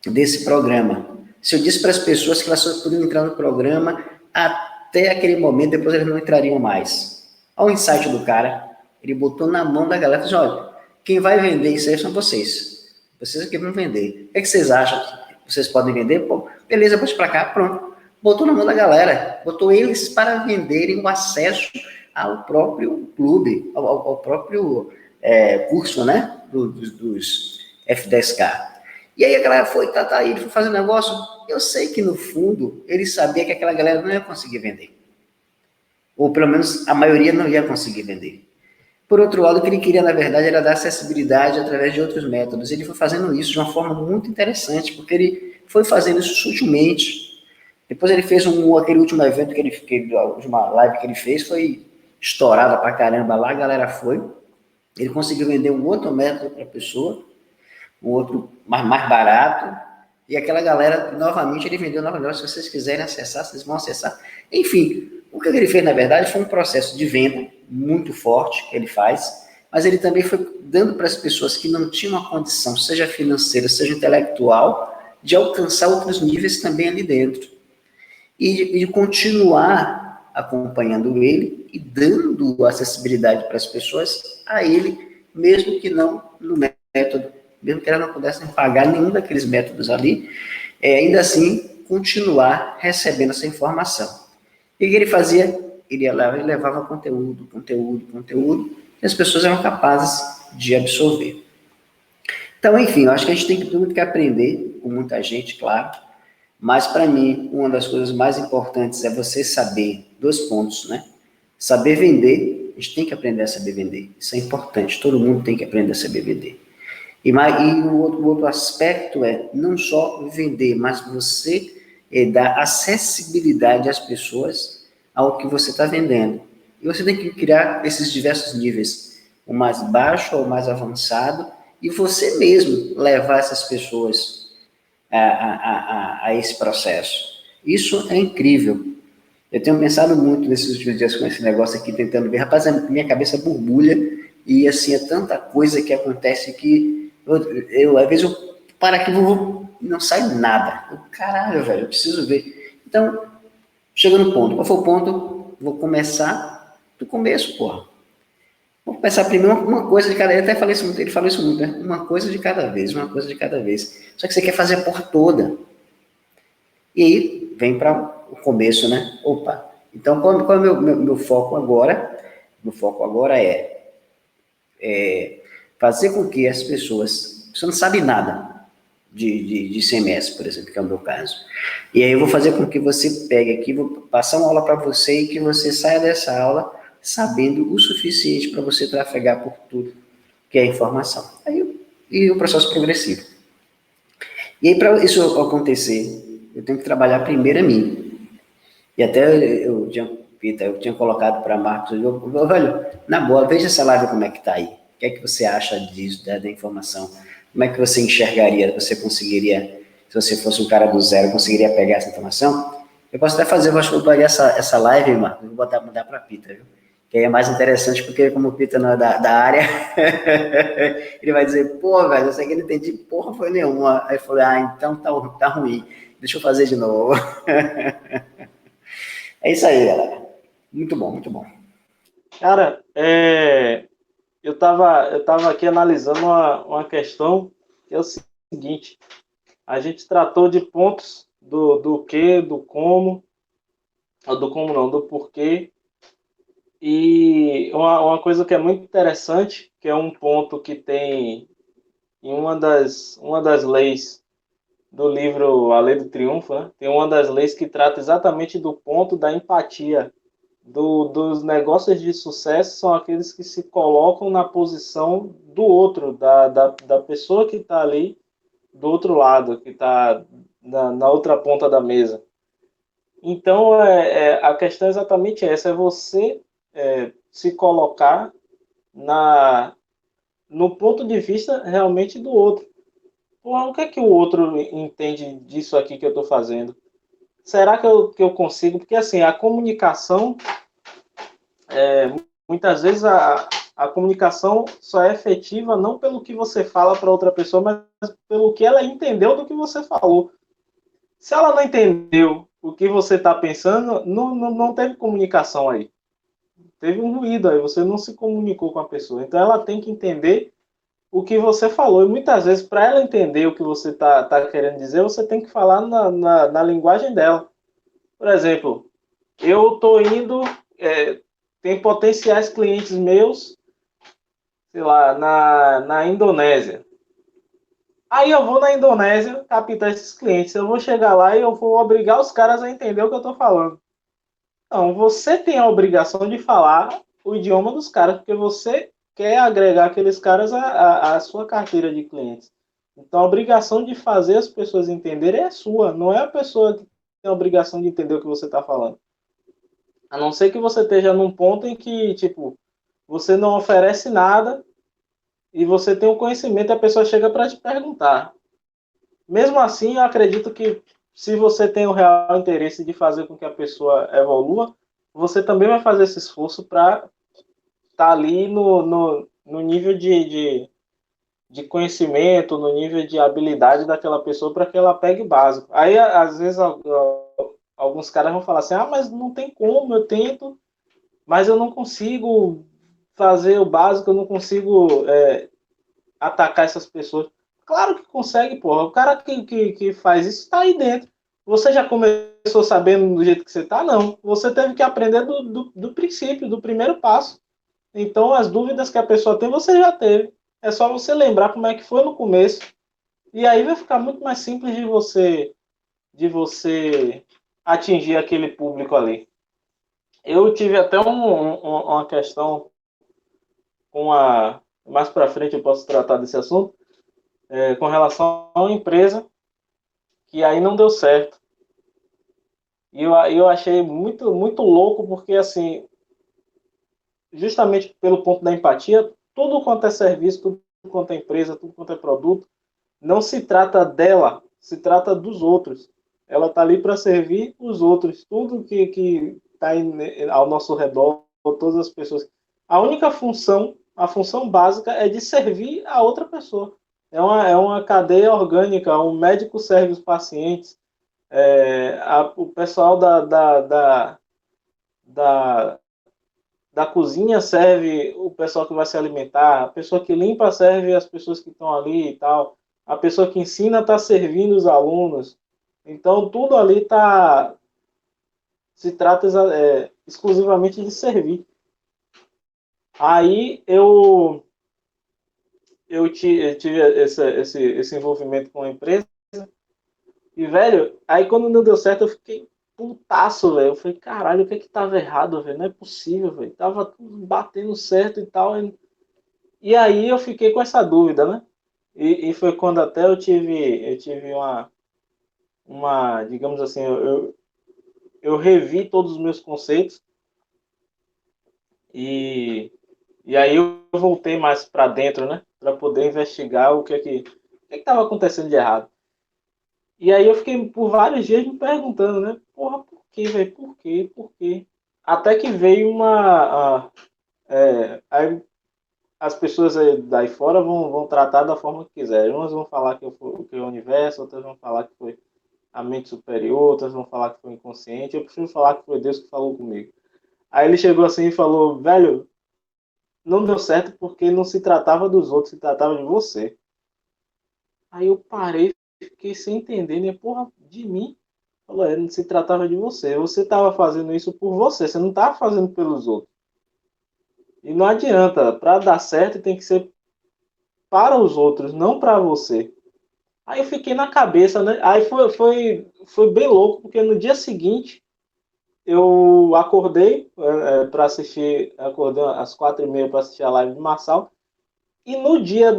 Speaker 2: desse programa? Se eu disse para as pessoas que elas só podiam entrar no programa até aquele momento, depois eles não entrariam mais. Olha o insight do cara, ele botou na mão da galera e disse, olha, quem vai vender isso aí são vocês. Vocês aqui vão vender. O que vocês acham? Vocês podem vender? Pô, beleza, pode para cá, pronto. Botou na mão da galera, botou eles para venderem o acesso ao próprio clube, ao próprio curso, né, dos F10K. E aí a galera foi, ele foi fazer um negócio, eu sei que no fundo ele sabia que aquela galera não ia conseguir vender. Ou pelo menos a maioria não ia conseguir vender. Por outro lado, o que ele queria, na verdade, era dar acessibilidade através de outros métodos. Ele foi fazendo isso de uma forma muito interessante, porque ele foi fazendo isso sutilmente. Depois ele fez aquele último evento a última live que ele fez, foi estourada pra caramba lá, a galera foi. Ele conseguiu vender um outro método para a pessoa, um outro mais barato, e aquela galera, novamente, ele vendeu novamente. Se vocês quiserem acessar, vocês vão acessar. Enfim, o que ele fez, na verdade, foi um processo de venda muito forte que ele faz, mas ele também foi dando para as pessoas que não tinham uma condição, seja financeira, seja intelectual, de alcançar outros níveis também ali dentro. E de continuar acompanhando ele e dando acessibilidade para as pessoas a ele, mesmo que não no método, mesmo que elas não pudessem pagar nenhum daqueles métodos ali, ainda assim continuar recebendo essa informação. E o que ele fazia? Ele ia lá e levava conteúdo, que as pessoas eram capazes de absorver. Então, enfim, eu acho que a gente tem muito que aprender com muita gente, claro, mas para mim, uma das coisas mais importantes é você saber 2 pontos, né? Saber vender, a gente tem que aprender a saber vender, isso é importante, todo mundo tem que aprender a saber vender. E o outro aspecto é não só vender, mas você dar acessibilidade às pessoas ao que você está vendendo. E você tem que criar esses diversos níveis, o mais baixo ou o mais avançado, e você mesmo levar essas pessoas a esse processo. Isso é incrível. Eu tenho pensado muito nesses últimos dias com esse negócio aqui, tentando ver. Rapaz, a minha cabeça borbulha e, assim, é tanta coisa que acontece que às vezes, eu paro aqui e não sai nada. Caralho, velho, eu preciso ver. Então, chega no ponto. Qual foi o ponto? Vou começar do começo, porra. Vou começar primeiro uma coisa de cada vez. Ele falou isso muito, né? Uma coisa de cada vez, uma coisa de cada vez. Só que você quer fazer a porra toda. E aí vem para o começo, né? Opa, então qual é o meu foco agora? Meu foco agora é fazer com que as pessoas... Você não sabe nada de CMS, por exemplo, que é o meu caso. E aí eu vou fazer com que você pegue aqui, vou passar uma aula para você e que você saia dessa aula sabendo o suficiente para você trafegar por tudo que é informação. E o processo progressivo. E aí, para isso acontecer, eu tenho que trabalhar primeiro a mim. E até eu tinha colocado para Marcos, velho, na boa, veja essa live como é que está aí. O que é que você acha disso, da informação? Como é que você enxergaria, você conseguiria, se você fosse um cara do zero, conseguiria pegar essa informação? Eu posso até fazer, eu acho que eu vou pegar essa live, Marcos, vou mandar para a Pita, viu? Que aí é mais interessante, porque como o Pita não é da área, ele vai dizer, pô, velho, eu sei que não entendi porra foi nenhuma. Aí eu falei, então tá ruim, deixa eu fazer de novo. É isso aí, galera. Muito bom, muito bom.
Speaker 3: Cara, eu tava aqui analisando uma questão que é o seguinte: a gente tratou de pontos do que, do como, ou do como não, do porquê, e uma coisa que é muito interessante, que é um ponto que tem em uma das leis do livro A Lei do Triunfo, né? Tem uma das leis que trata exatamente do ponto da empatia. Dos negócios de sucesso são aqueles que se colocam na posição do outro, da pessoa que está ali do outro lado, que está na outra ponta da mesa. Então, a questão é exatamente essa, é você se colocar no ponto de vista realmente do outro. Porra, o que é que o outro entende disso aqui que eu estou fazendo? Será que eu consigo? Porque, assim, a comunicação, muitas vezes a comunicação só é efetiva não pelo que você fala para outra pessoa, mas pelo que ela entendeu do que você falou. Se ela não entendeu o que você está pensando, não teve comunicação aí. Teve um ruído aí, você não se comunicou com a pessoa. Então ela tem que entender o que você falou. E muitas vezes, para ela entender o que você tá querendo dizer, você tem que falar na linguagem dela. Por exemplo, eu estou indo, tem potenciais clientes meus, sei lá, na Indonésia. Aí eu vou na Indonésia captar esses clientes. Eu vou chegar lá e eu vou obrigar os caras a entender o que eu estou falando. Então, você tem a obrigação de falar o idioma dos caras, porque você quer agregar aqueles caras à sua carteira de clientes. Então, a obrigação de fazer as pessoas entenderem é sua, não é a pessoa que tem a obrigação de entender o que você está falando. A não ser que você esteja num ponto em que, tipo, você não oferece nada e você tem o conhecimento e a pessoa chega para te perguntar. Mesmo assim, eu acredito que se você tem o real interesse de fazer com que a pessoa evolua, você também vai fazer esse esforço para estar ali no nível de conhecimento, no nível de habilidade daquela pessoa para que ela pegue o básico. Aí, às vezes, alguns caras vão falar assim, mas não tem como, eu tento, mas eu não consigo fazer o básico, eu não consigo atacar essas pessoas. Claro que consegue, porra. O cara que faz isso está aí dentro. Você já começou sabendo do jeito que você está? Não. Você teve que aprender do princípio, do primeiro passo. Então, as dúvidas que a pessoa tem, você já teve. É só você lembrar como é que foi no começo. E aí vai ficar muito mais simples de você atingir aquele público ali. Eu tive até uma questão com a... Mais para frente eu posso tratar desse assunto. Com relação a uma empresa que aí não deu certo. E eu achei muito, muito louco, porque assim, justamente pelo ponto da empatia, tudo quanto é serviço, tudo quanto é empresa, tudo quanto é produto, não se trata dela, se trata dos outros. Ela está ali para servir os outros. Tudo que está ao nosso redor, todas as pessoas. A única função, a função básica é de servir a outra pessoa. É uma cadeia orgânica. Um médico serve os pacientes. O pessoal da, da cozinha serve o pessoal que vai se alimentar, a pessoa que limpa serve as pessoas que estão ali e tal, a pessoa que ensina está servindo os alunos. Então, tudo ali se trata exclusivamente de servir. Aí eu tive esse envolvimento com a empresa e, velho, aí quando não deu certo eu fiquei putaço, velho. Eu falei, caralho, o que é que tava errado, velho? Não é possível, velho. Tava tudo batendo certo e tal. E aí eu fiquei com essa dúvida, né? E foi quando até eu tive digamos assim, eu revi todos os meus conceitos e, e aí eu voltei mais para dentro, né? Para poder investigar o que estava acontecendo de errado. E aí eu fiquei por vários dias me perguntando, né? Porra, por quê, velho? Por quê? Por quê? Até que veio aí as pessoas aí daí fora vão tratar da forma que quiserem. Umas vão falar que é o universo, outras vão falar que foi a mente superior, outras vão falar que foi inconsciente. Eu prefiro falar que foi Deus que falou comigo. Aí ele chegou assim e falou, velho, não deu certo porque não se tratava dos outros, se tratava de você. Aí eu parei, fiquei sem entender, né? Porra, de mim? Falou, não se tratava de você. Você estava fazendo isso por você não estava fazendo pelos outros. E não adianta, para dar certo tem que ser para os outros, não para você. Aí eu fiquei na cabeça, né? Aí foi bem louco, porque no dia seguinte eu acordei para assistir, acordei às 4h30 para assistir a live de Marçal. E no dia,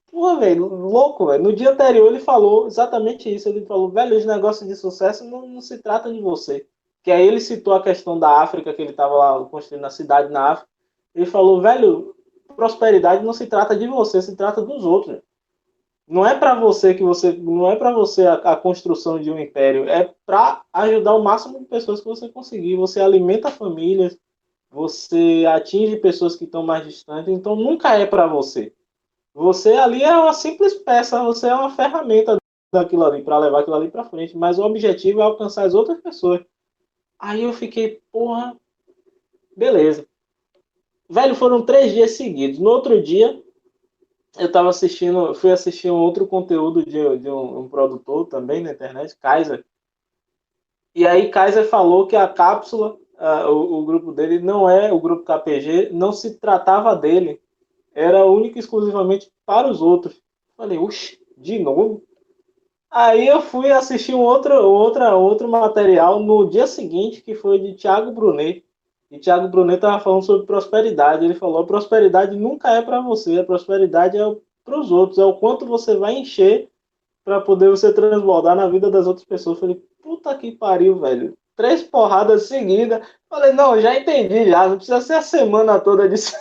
Speaker 3: porra, velho, louco, velho. No dia anterior ele falou exatamente isso. Ele falou, velho, os negócios de sucesso não se trata de você. Que aí ele citou a questão da África, que ele estava lá construindo a cidade na África. Ele falou, velho, prosperidade não se trata de você, se trata dos outros. Não é para você não é para você a construção de um império, é para ajudar o máximo de pessoas que você conseguir. Você alimenta famílias, você atinge pessoas que estão mais distantes, então nunca é para você. Você ali é uma simples peça, você é uma ferramenta daquilo ali para levar aquilo ali para frente, mas o objetivo é alcançar as outras pessoas. Aí eu fiquei, porra, beleza. Velho, foram 3 dias seguidos. No outro dia, fui assistir um outro conteúdo de um produtor também na internet, Kaiser. E aí Kaiser falou que a cápsula, o grupo dele não é o grupo KPG, não se tratava dele, era único e exclusivamente para os outros. Falei, uxe, de novo? Aí eu fui assistir outro material no dia seguinte, que foi de Thiago Brunet. E Thiago Brunet estava falando sobre prosperidade. Ele falou: a prosperidade nunca é para você, a prosperidade é para os outros, é o quanto você vai encher para poder você transbordar na vida das outras pessoas. Eu falei: puta que pariu, velho. 3 porradas seguidas. Falei: não, já entendi, já. Não precisa ser a semana toda disso.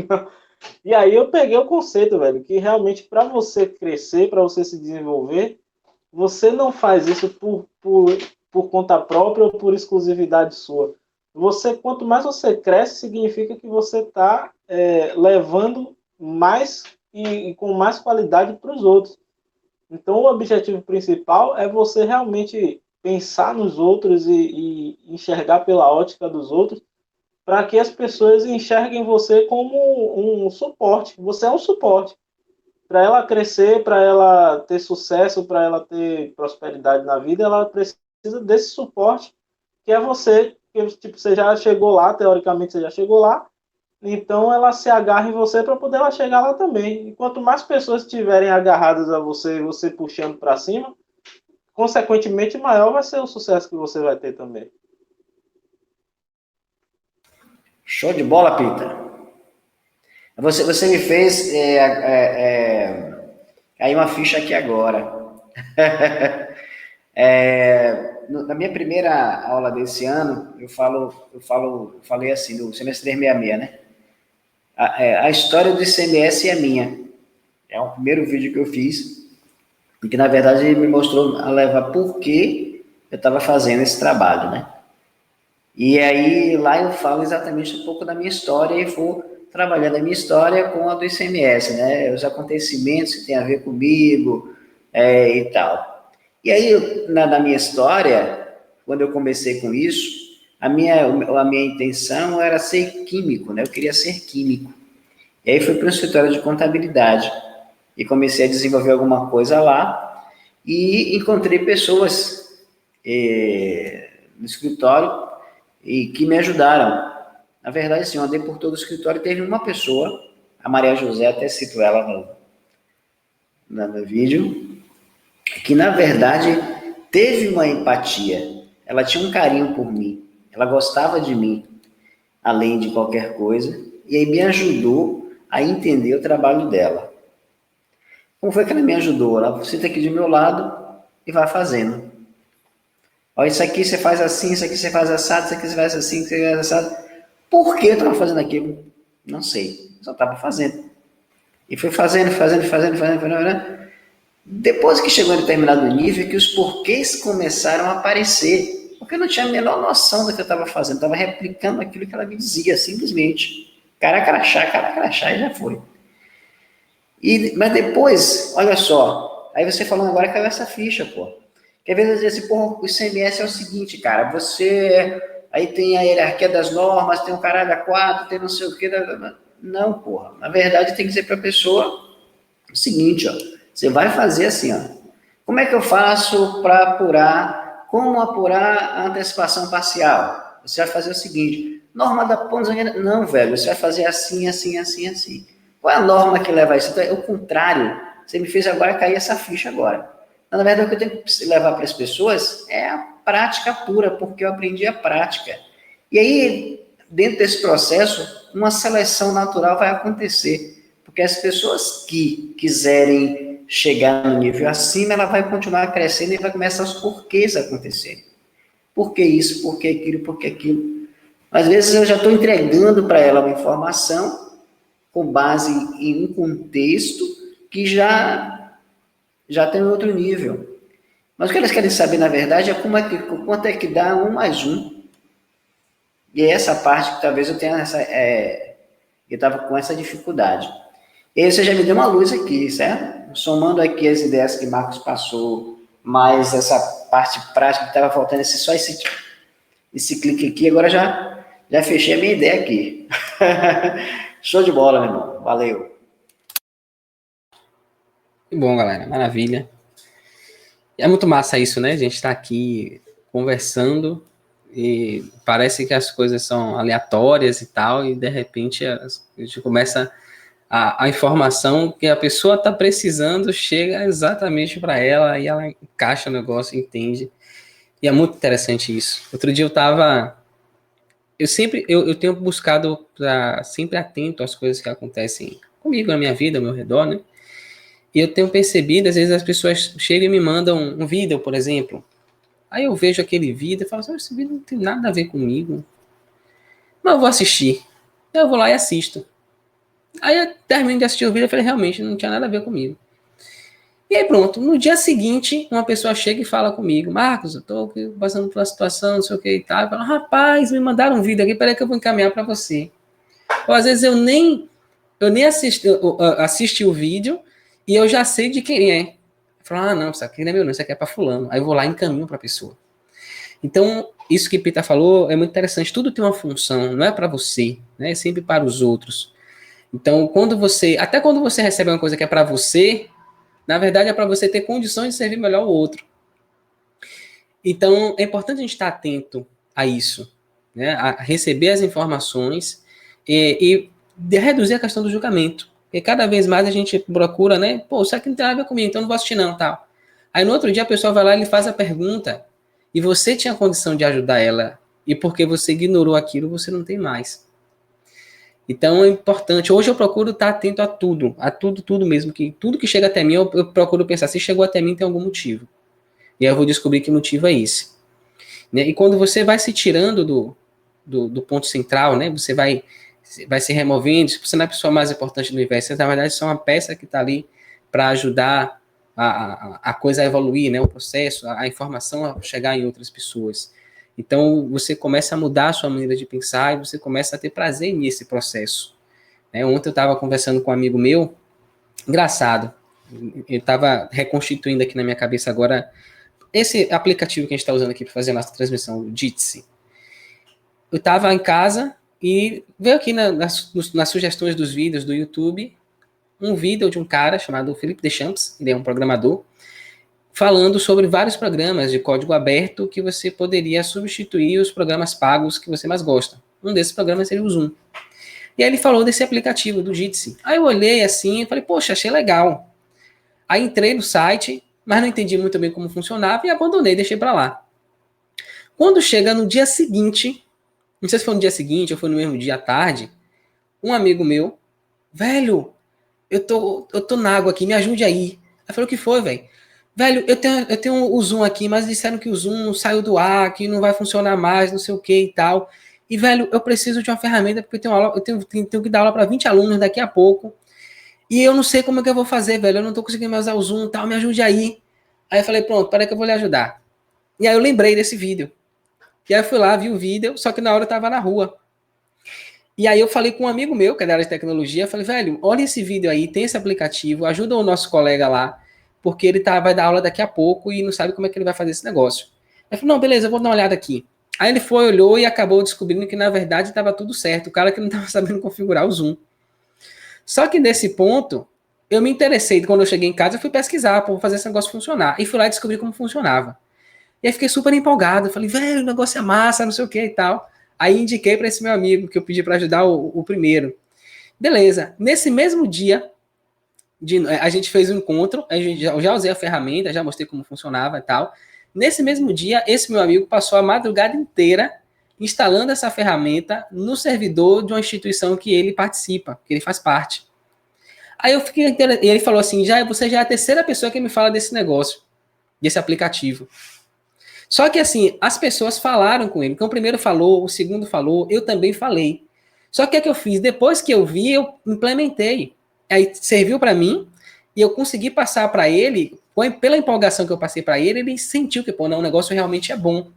Speaker 3: Não. E aí eu peguei o conceito, velho, que realmente para você crescer, para você se desenvolver, você não faz isso por conta própria ou por exclusividade sua. Quanto mais você cresce, significa que você está levando mais e com mais qualidade para os outros. Então, o objetivo principal é você realmente pensar nos outros e enxergar pela ótica dos outros, para que as pessoas enxerguem você como um suporte. Você é um suporte para ela crescer, para ela ter sucesso, para ela ter prosperidade na vida, ela precisa desse suporte que é você, que tipo, você já chegou lá, teoricamente você já chegou lá, então ela se agarra em você para poder ela chegar lá também. E quanto mais pessoas estiverem agarradas a você, você puxando para cima, consequentemente maior vai ser o sucesso que você vai ter também.
Speaker 2: Show de bola, Pita. Você me fez cair uma ficha aqui agora. Na minha primeira aula desse ano, eu falei assim, do semestre 366, né? A história do ICMS é minha. É o primeiro vídeo que eu fiz, e que, na verdade, me mostrou a levar por que eu estava fazendo esse trabalho, né? E aí, lá eu falo exatamente um pouco da minha história e vou trabalhando a minha história com a do ICMS, né? Os acontecimentos que tem a ver comigo e tal. E aí, na minha história, quando eu comecei com isso, a minha intenção era ser químico, né? Eu queria ser químico. E aí fui para o escritório de contabilidade e comecei a desenvolver alguma coisa lá e encontrei pessoas no escritório e que me ajudaram. Na verdade, assim, eu andei por todo o escritório e teve uma pessoa, a Maria José, até cito ela no vídeo, que, na verdade, teve uma empatia. Ela tinha um carinho por mim. Ela gostava de mim, além de qualquer coisa. E aí me ajudou a entender o trabalho dela. Como foi que ela me ajudou? Ela senta aqui do meu lado e vai fazendo. Ó, isso aqui você faz assim, isso aqui você faz assado, isso aqui você faz assim, isso aqui você faz assado. Por que eu estava fazendo aquilo? Não sei. Só estava fazendo. E foi fazendo. Depois que chegou a determinado nível, que os porquês começaram a aparecer. Porque eu não tinha a menor noção do que eu estava fazendo. Estava replicando aquilo que ela me dizia, simplesmente. Cara crachá, e já foi. Mas depois, olha só, aí você falando agora caiu essa ficha, pô. Que às vezes eu digo assim, pô, o ICMS é o seguinte, cara, você... Aí tem a hierarquia das normas, tem o caralho a 4, tem não sei o quê. Não, porra. Na verdade, tem que dizer para a pessoa o seguinte, ó. Você vai fazer assim, ó. Como é que eu faço para apurar? Como apurar a antecipação parcial? Você vai fazer o seguinte. Norma da ponta... Não, velho. Você vai fazer assim, assim, assim, assim. Qual é a norma que leva a isso? Então, é o contrário. Você me fez agora cair essa ficha agora. Na verdade, o que eu tenho que levar para as pessoas é a prática pura, porque eu aprendi a prática. E aí, dentro desse processo, uma seleção natural vai acontecer. Porque as pessoas que quiserem chegar no nível acima, ela vai continuar crescendo e vai começar os porquês a acontecerem. Por que isso? Por que aquilo? Por que aquilo? Às vezes eu já estou entregando para ela uma informação com base em um contexto que já tem outro nível. Mas o que eles querem saber, na verdade, é quanto é que dá 1 mais 1. E é essa parte que talvez eu tenha eu estava com essa dificuldade. E aí você já me deu uma luz aqui, certo? Somando aqui as ideias que Marcos passou, mais essa parte prática que estava faltando, só esse clique aqui, agora já fechei a minha ideia aqui. Show de bola, meu irmão. Valeu.
Speaker 1: Que bom, galera. Maravilha. É muito massa isso, né? A gente está aqui conversando e parece que as coisas são aleatórias e tal, e de repente a gente começa a informação que a pessoa está precisando chega exatamente para ela e ela encaixa o negócio, entende. E é muito interessante isso. Outro dia eu tenho buscado estar sempre atento às coisas que acontecem comigo, na minha vida, ao meu redor, né? E eu tenho percebido, às vezes as pessoas chegam e me mandam um vídeo, por exemplo. Aí eu vejo aquele vídeo e falo assim, esse vídeo não tem nada a ver comigo. Mas eu vou assistir. Eu vou lá e assisto. Aí eu termino de assistir o vídeo e falei, realmente, não tinha nada a ver comigo. E aí pronto, no dia seguinte, uma pessoa chega e fala comigo, Marcos, eu tô passando por uma situação, não sei o que e tal. Eu falo, rapaz, me mandaram um vídeo aqui, peraí que eu vou encaminhar para você. Ou às vezes eu nem assisti o vídeo e eu já sei de quem é. Eu falo, não, isso aqui não é meu não, isso aqui é para fulano. Aí eu vou lá e encaminho para a pessoa. Então, isso que Pita falou é muito interessante. Tudo tem uma função, não é para você, né? É sempre para os outros. Então, até quando você recebe uma coisa que é para você, na verdade é para você ter condições de servir melhor o outro. Então, é importante a gente estar atento a isso, né? A receber as informações e reduzir a questão do julgamento. Porque cada vez mais a gente procura, né? Pô, isso aqui não tem nada a ver comigo, então não vou assistir não, tal. Aí no outro dia a pessoa vai lá e faz a pergunta e você tinha condição de ajudar ela e porque você ignorou aquilo, você não tem mais. Então é importante. Hoje eu procuro estar atento a tudo mesmo. Tudo que chega até mim, eu procuro pensar, se chegou até mim tem algum motivo. E aí eu vou descobrir que motivo é esse. Né? E quando você vai se tirando do ponto central, né? Você vai se removendo, você não é a pessoa mais importante do universo, você, na verdade, só uma peça que está ali para ajudar a coisa a evoluir, né? O processo, a informação a chegar em outras pessoas. Então, você começa a mudar a sua maneira de pensar e você começa a ter prazer nesse processo. Né? Ontem eu estava conversando com um amigo meu, engraçado, eu estava reconstituindo aqui na minha cabeça agora esse aplicativo que a gente está usando aqui para fazer a nossa transmissão, o Jitsi. Eu estava em casa e veio aqui nas sugestões dos vídeos do YouTube um vídeo de um cara chamado Felipe Deschamps, ele é um programador, falando sobre vários programas de código aberto que você poderia substituir os programas pagos que você mais gosta. Um desses programas seria o Zoom. E aí ele falou desse aplicativo, do Jitsi. Aí eu olhei assim e falei, poxa, achei legal. Aí entrei no site, mas não entendi muito bem como funcionava e abandonei, deixei para lá. Quando chega no dia seguinte, não sei se foi no dia seguinte ou foi no mesmo dia à tarde, um amigo meu, velho, eu tô na água aqui, me ajude aí. Aí falou, o que foi, velho? Velho, eu tenho o Zoom aqui, mas disseram que o Zoom saiu do ar, que não vai funcionar mais, não sei o que e tal. E, velho, eu preciso de uma ferramenta, porque eu tenho que dar aula para 20 alunos daqui a pouco. E eu não sei como é que eu vou fazer, velho. Eu não tô conseguindo mais usar o Zoom e tal, me ajude aí. Aí eu falei, pronto, peraí que eu vou lhe ajudar. E aí eu lembrei desse vídeo. E aí eu fui lá, vi o vídeo, só que na hora eu tava na rua. E aí eu falei com um amigo meu, que é da área de tecnologia, eu falei, velho, olha esse vídeo aí, tem esse aplicativo, ajuda o nosso colega lá, porque ele vai dar aula daqui a pouco e não sabe como é que ele vai fazer esse negócio. Ele falou, não, beleza, eu vou dar uma olhada aqui. Aí ele foi, olhou e acabou descobrindo que, na verdade, estava tudo certo. O cara que não estava sabendo configurar o Zoom. Só que nesse ponto, eu me interessei, quando eu cheguei em casa, eu fui pesquisar para fazer esse negócio funcionar. E fui lá e descobri como funcionava. E aí fiquei super empolgado. Eu falei, velho, o negócio é massa, não sei o que e tal. Aí indiquei para esse meu amigo, que eu pedi para ajudar o primeiro. Beleza. Nesse mesmo dia, a gente fez um encontro, eu já usei a ferramenta, já mostrei como funcionava e tal. Nesse mesmo dia, esse meu amigo passou a madrugada inteira instalando essa ferramenta no servidor de uma instituição que ele participa, que ele faz parte. Aí eu fiquei e ele falou assim, você já é a terceira pessoa que me fala desse negócio, desse aplicativo. Só que assim, as pessoas falaram com ele. Então o primeiro falou, o segundo falou, eu também falei. Só que o que eu fiz? Depois que eu vi, eu implementei. Aí serviu para mim e eu consegui passar para ele, pela empolgação que eu passei para ele, ele sentiu que, pô, não, o negócio realmente é bom.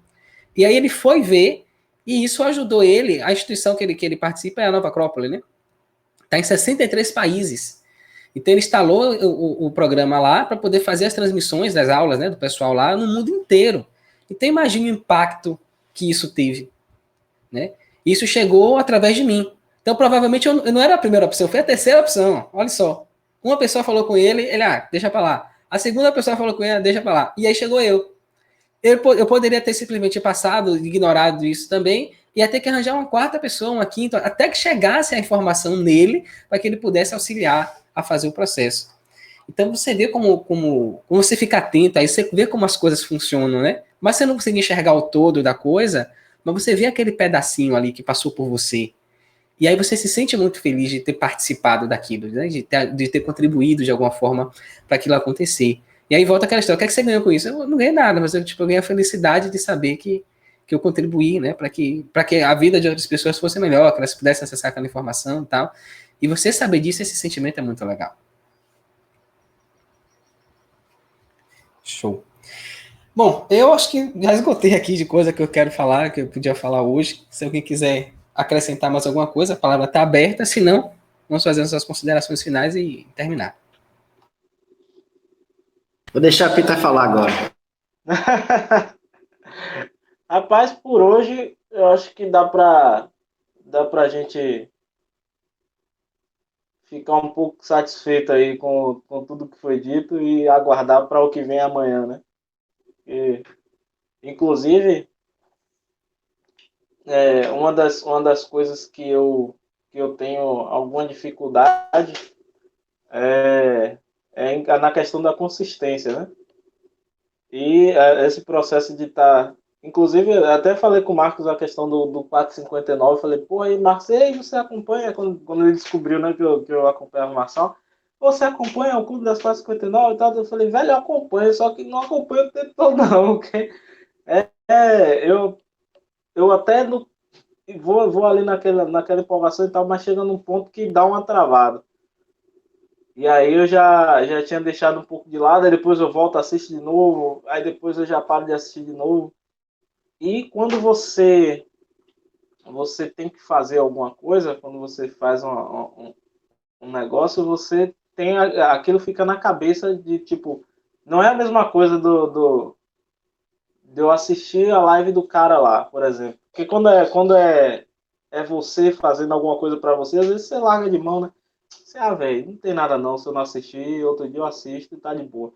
Speaker 1: E aí ele foi ver e isso ajudou ele, a instituição que ele participa é a Nova Acrópole, né? Está em 63 países. Então ele instalou o programa lá para poder fazer as transmissões das aulas, né, do pessoal lá no mundo inteiro. Então imagine o impacto que isso teve, né? Isso chegou através de mim. Então provavelmente eu não era a primeira opção, foi a terceira opção. Olha só. Uma pessoa falou com ele, deixa para lá. A segunda pessoa falou com ele, deixa para lá. E aí chegou eu. Eu poderia ter simplesmente passado, ignorado isso também, e ia ter que arranjar uma quarta pessoa, uma quinta, até que chegasse a informação nele, para que ele pudesse auxiliar a fazer o processo. Então você vê como você fica atento, aí você vê como as coisas funcionam, né? Mas você não consegue enxergar o todo da coisa, mas você vê aquele pedacinho ali que passou por você. E aí você se sente muito feliz de ter participado daquilo, né? de ter contribuído de alguma forma para aquilo acontecer. E aí volta aquela história, o que é que você ganhou com isso? Eu não ganhei nada, mas eu ganhei a felicidade de saber que eu contribuí, né? Para que a vida de outras pessoas fosse melhor, que elas pudessem acessar aquela informação e tal. E você saber disso, esse sentimento é muito legal. Show. Bom, eu acho que já esgotei aqui de coisa que eu quero falar, que eu podia falar hoje. Se alguém quiser acrescentar mais alguma coisa, a palavra está aberta. Se não, vamos fazer as considerações finais e terminar.
Speaker 2: Vou deixar a Pita falar agora.
Speaker 3: Rapaz, por hoje, eu acho que dá pra gente ficar um pouco satisfeito aí com tudo que foi dito e aguardar para o que vem amanhã, né? E, inclusive, uma das coisas que eu tenho alguma dificuldade é na questão da consistência, né? E esse processo de estar. Inclusive, eu até falei com o Marcos a questão do 459. Falei, pô, aí, Marcos, e aí você acompanha? Quando ele descobriu, né, que eu acompanho a armação. você acompanha o Clube das 459 e tal? Eu falei, velho, eu acompanho, só que não acompanho o tempo todo, não. Okay? Eu até vou ali naquela empolgação e tal, mas chega num ponto que dá uma travada. E aí eu já tinha deixado um pouco de lado, aí depois eu volto, assisto de novo, aí depois eu já paro de assistir de novo. E quando você tem que fazer alguma coisa, quando você faz um negócio, você tem aquilo fica na cabeça de tipo, não é a mesma coisa de eu assistir a live do cara lá, por exemplo. Porque quando é você fazendo alguma coisa para você, às vezes você larga de mão, né? Você, velho, não tem nada não, se eu não assistir, outro dia eu assisto e tá de boa.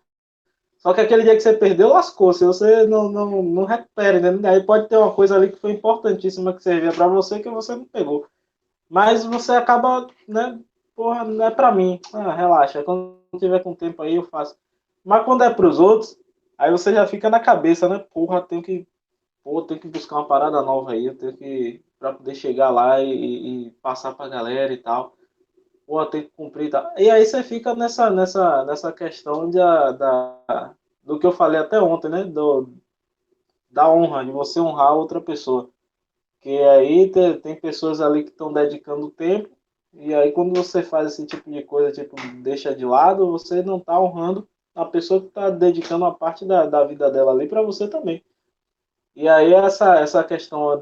Speaker 3: Só que aquele dia que você perdeu, lascou, se você não recupera, né? Aí pode ter uma coisa ali que foi importantíssima que servia para você que você não pegou. Mas você acaba, né? Porra, não é pra mim. Relaxa, quando tiver com tempo aí eu faço. Mas quando é pros outros, aí você já fica na cabeça, né? Porra, tenho que buscar uma parada nova aí, eu tenho que, pra poder chegar lá e passar pra galera e tal. Pô, tem que cumprir e tal. E aí você fica nessa questão do que eu falei até ontem, né? Da honra, de você honrar outra pessoa. Que aí tem pessoas ali que estão dedicando tempo, e aí quando você faz esse tipo de coisa, tipo, deixa de lado, você não está honrando a pessoa que está dedicando uma parte da vida dela ali para você também. E aí essa questão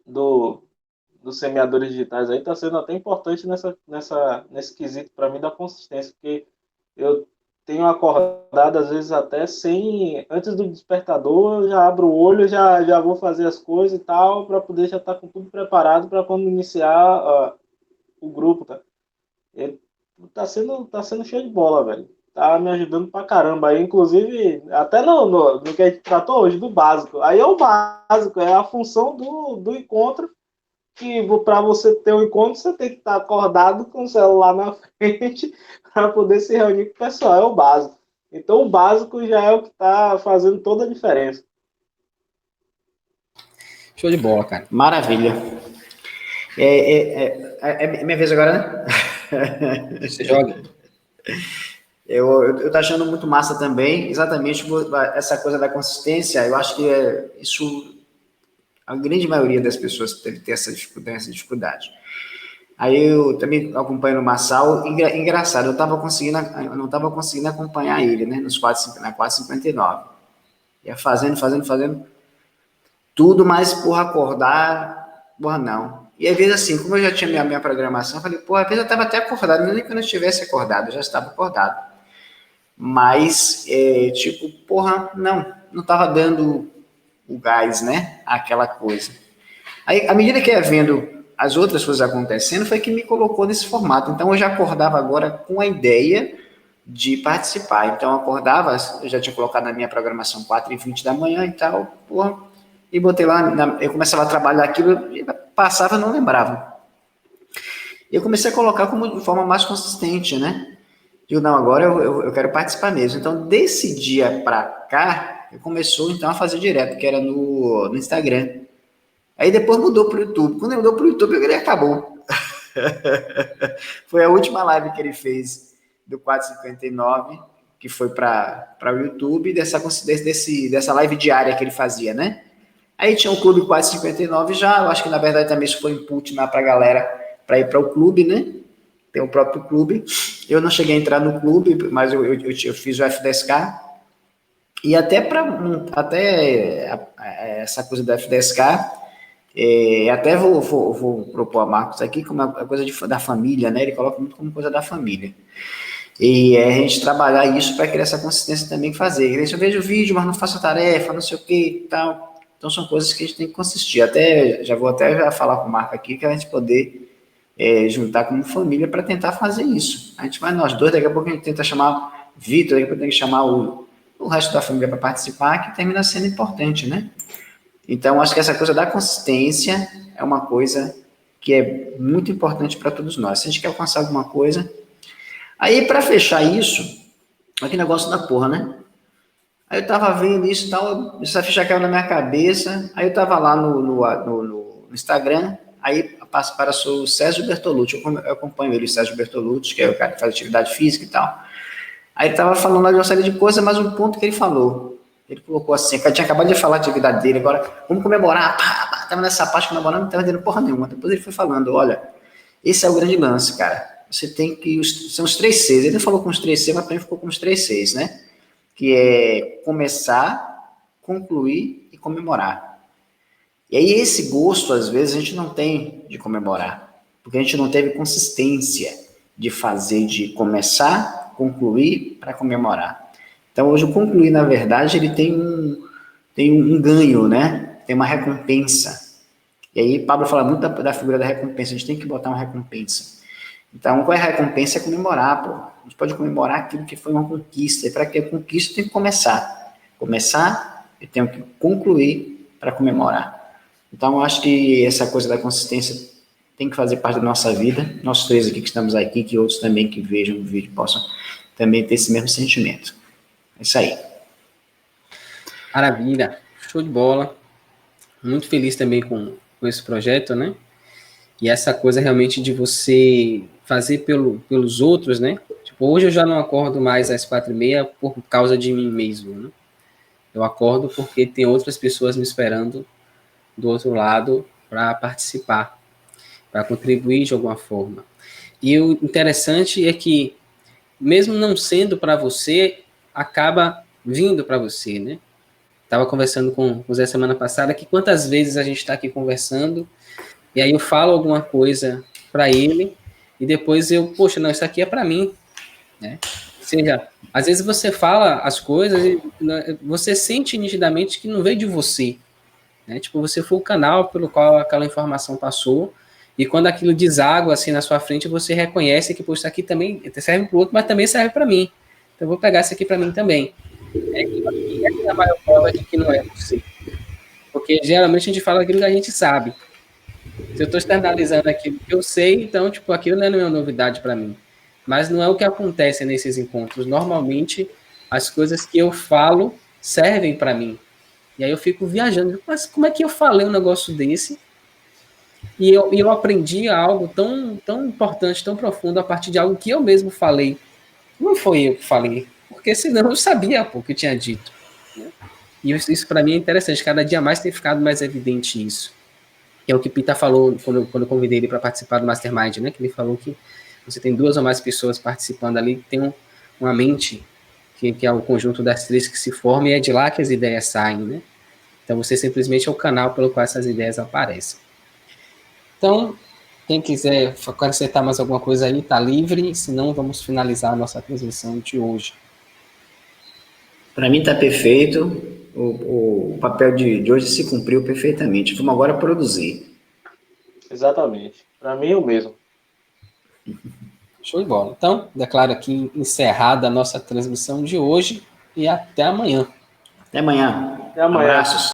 Speaker 3: do, dos semeadores digitais aí está sendo até importante nesse quesito para mim da consistência, porque eu tenho acordado às vezes até sem, antes do despertador, eu já abro o olho, já vou fazer as coisas e tal, para poder já estar com tudo preparado para quando iniciar o grupo, tá? E tá sendo show de bola, velho. Tá me ajudando pra caramba. Aí, inclusive, até no que a gente tratou hoje, do básico. Aí é o básico, é a função do encontro, que para você ter um encontro, você tem que estar acordado com o celular na frente para poder se reunir com o pessoal. É o básico. Então, o básico já é o que está fazendo toda a diferença.
Speaker 1: Show de bola, cara.
Speaker 2: Maravilha. É minha vez agora, né?
Speaker 1: Você joga?
Speaker 2: Eu tô achando muito massa também, exatamente essa coisa da consistência. Eu acho que isso, a grande maioria das pessoas deve ter essa dificuldade. Aí eu também acompanho o Marçal, engraçado, eu não estava conseguindo acompanhar ele, né, na 459. Ia fazendo, tudo, mas, porra, acordar, porra, não. E às vezes, assim, como eu já tinha minha programação, eu falei, porra, às vezes eu estava até acordado, nem quando eu estivesse acordado, eu já estava acordado. Mas, tipo, porra, não estava dando o gás, né, aquela coisa. Aí, à medida que ia vendo as outras coisas acontecendo, foi que me colocou nesse formato. Então, eu já acordava agora com a ideia de participar. Então, eu acordava, eu já tinha colocado na minha programação 4h20 da manhã e tal, porra, e botei lá, eu começava a trabalhar aquilo, e passava, não lembrava. E eu comecei a colocar de forma mais consistente, né? Digo, não, agora eu quero participar mesmo. Então, desse dia para cá, eu começou então a fazer direto, que era no Instagram. Aí depois mudou para o YouTube. Quando ele mudou para o YouTube, ele acabou. Foi a última live que ele fez do 459, que foi para o YouTube, dessa live diária que ele fazia, né? Aí tinha o Clube 459 já, eu acho que na verdade também isso foi input para a galera para ir para o clube, né? Tem o próprio clube. Eu não cheguei a entrar no clube, mas eu fiz o FDSK. E até essa coisa do FDSK, até vou propor a Marcos aqui como uma coisa da família, né? Ele coloca muito como coisa da família. E a gente trabalhar isso para criar essa consistência também que fazer. Eu vejo o vídeo, mas não faço a tarefa, não sei o que e tal. Então são coisas que a gente tem que consistir. Já vou falar com o Marco aqui, que a gente poder juntar como família para tentar fazer isso. A gente vai nós dois, daqui a pouco a gente tenta chamar Vitor, daqui a pouco tem que chamar o resto da família para participar, que termina sendo importante, né? Então, acho que essa coisa da consistência é uma coisa que é muito importante para todos nós. Se a gente quer alcançar alguma coisa... Aí, para fechar isso, aquele negócio da porra, né? Aí eu tava vendo isso e tal, essa ficha caiu na minha cabeça, aí eu tava lá no Instagram, aí para o Sérgio Bertolucci. Eu acompanho ele, o Sérgio Bertolucci, que é o cara que faz atividade física e tal. Aí ele estava falando de uma série de coisas, mas um ponto que ele falou, ele colocou assim, que eu tinha acabado de falar de atividade dele, agora vamos comemorar, estava nessa parte comemorando, não estava entendendo porra nenhuma. Depois ele foi falando, olha, esse é o grande lance, cara. Você tem que, são os 3 Cs. Ele falou com os 3 Cs, mas para mim ficou com os 3 Cs, né? Que é começar, concluir e comemorar. E aí esse gosto, às vezes, a gente não tem de comemorar, porque a gente não teve consistência de fazer, de começar, concluir para comemorar. Então, hoje o concluir, na verdade, ele tem um ganho, né? Tem uma recompensa. E aí Pablo fala muito da figura da recompensa, a gente tem que botar uma recompensa. Então, qual é a recompensa? É comemorar, pô. A gente pode comemorar aquilo que foi uma conquista. E para que a conquista tem que começar. Começar, eu tenho que concluir para comemorar. Então, eu acho que essa coisa da consistência tem que fazer parte da nossa vida. Nós 3 aqui que estamos aqui, que outros também que vejam o vídeo possam também ter esse mesmo sentimento. É isso aí.
Speaker 1: Maravilha. Show de bola. Muito feliz também com esse projeto, né? E essa coisa realmente de você fazer pelos outros, né? Tipo, hoje eu já não acordo mais às 4h30 por causa de mim mesmo, né? Eu acordo porque tem outras pessoas me esperando do outro lado para participar, para contribuir de alguma forma. E o interessante é que, mesmo não sendo para você, acaba vindo para você, né? Estava conversando com o Zé semana passada que quantas vezes a gente está aqui conversando e aí eu falo alguma coisa para ele e depois eu, poxa, não, isso aqui é para mim, né? Ou seja, às vezes você fala as coisas e você sente nitidamente que não veio de você, né? Tipo, você foi o canal pelo qual aquela informação passou e quando aquilo deságua assim na sua frente, você reconhece que, poxa, isso aqui também serve para o outro, mas também serve para mim. Então eu vou pegar isso aqui para mim também. Essa é a maior prova de que não é você. Porque geralmente a gente fala aquilo que a gente sabe. Se eu estou externalizando aquilo que eu sei, então, tipo, aquilo não é nenhuma novidade para mim. Mas não é o que acontece nesses encontros. Normalmente, as coisas que eu falo servem para mim. E aí eu fico viajando. Mas como é que eu falei um negócio desse? E eu aprendi algo tão importante, tão profundo, a partir de algo que eu mesmo falei. Não foi eu que falei. Porque senão eu sabia o que eu tinha dito. E isso para mim é interessante. Cada dia mais tem ficado mais evidente isso. Que é o que Pita falou quando eu convidei ele para participar do Mastermind, né? Que ele falou que você tem 2 ou mais pessoas participando ali, que tem uma mente, que é o conjunto das 3 que se forma, e é de lá que as ideias saem, né? Então você simplesmente é o canal pelo qual essas ideias aparecem. Então, quem quiser acrescentar mais alguma coisa aí, tá livre, senão vamos finalizar a nossa transmissão de hoje.
Speaker 2: Para mim está perfeito. O papel de hoje se cumpriu perfeitamente. Vamos agora produzir.
Speaker 3: Exatamente. Para mim é o mesmo.
Speaker 1: Show de bola. Então, declaro aqui encerrada a nossa transmissão de hoje e até amanhã.
Speaker 2: Até amanhã.
Speaker 3: Até amanhã.
Speaker 2: Abraços.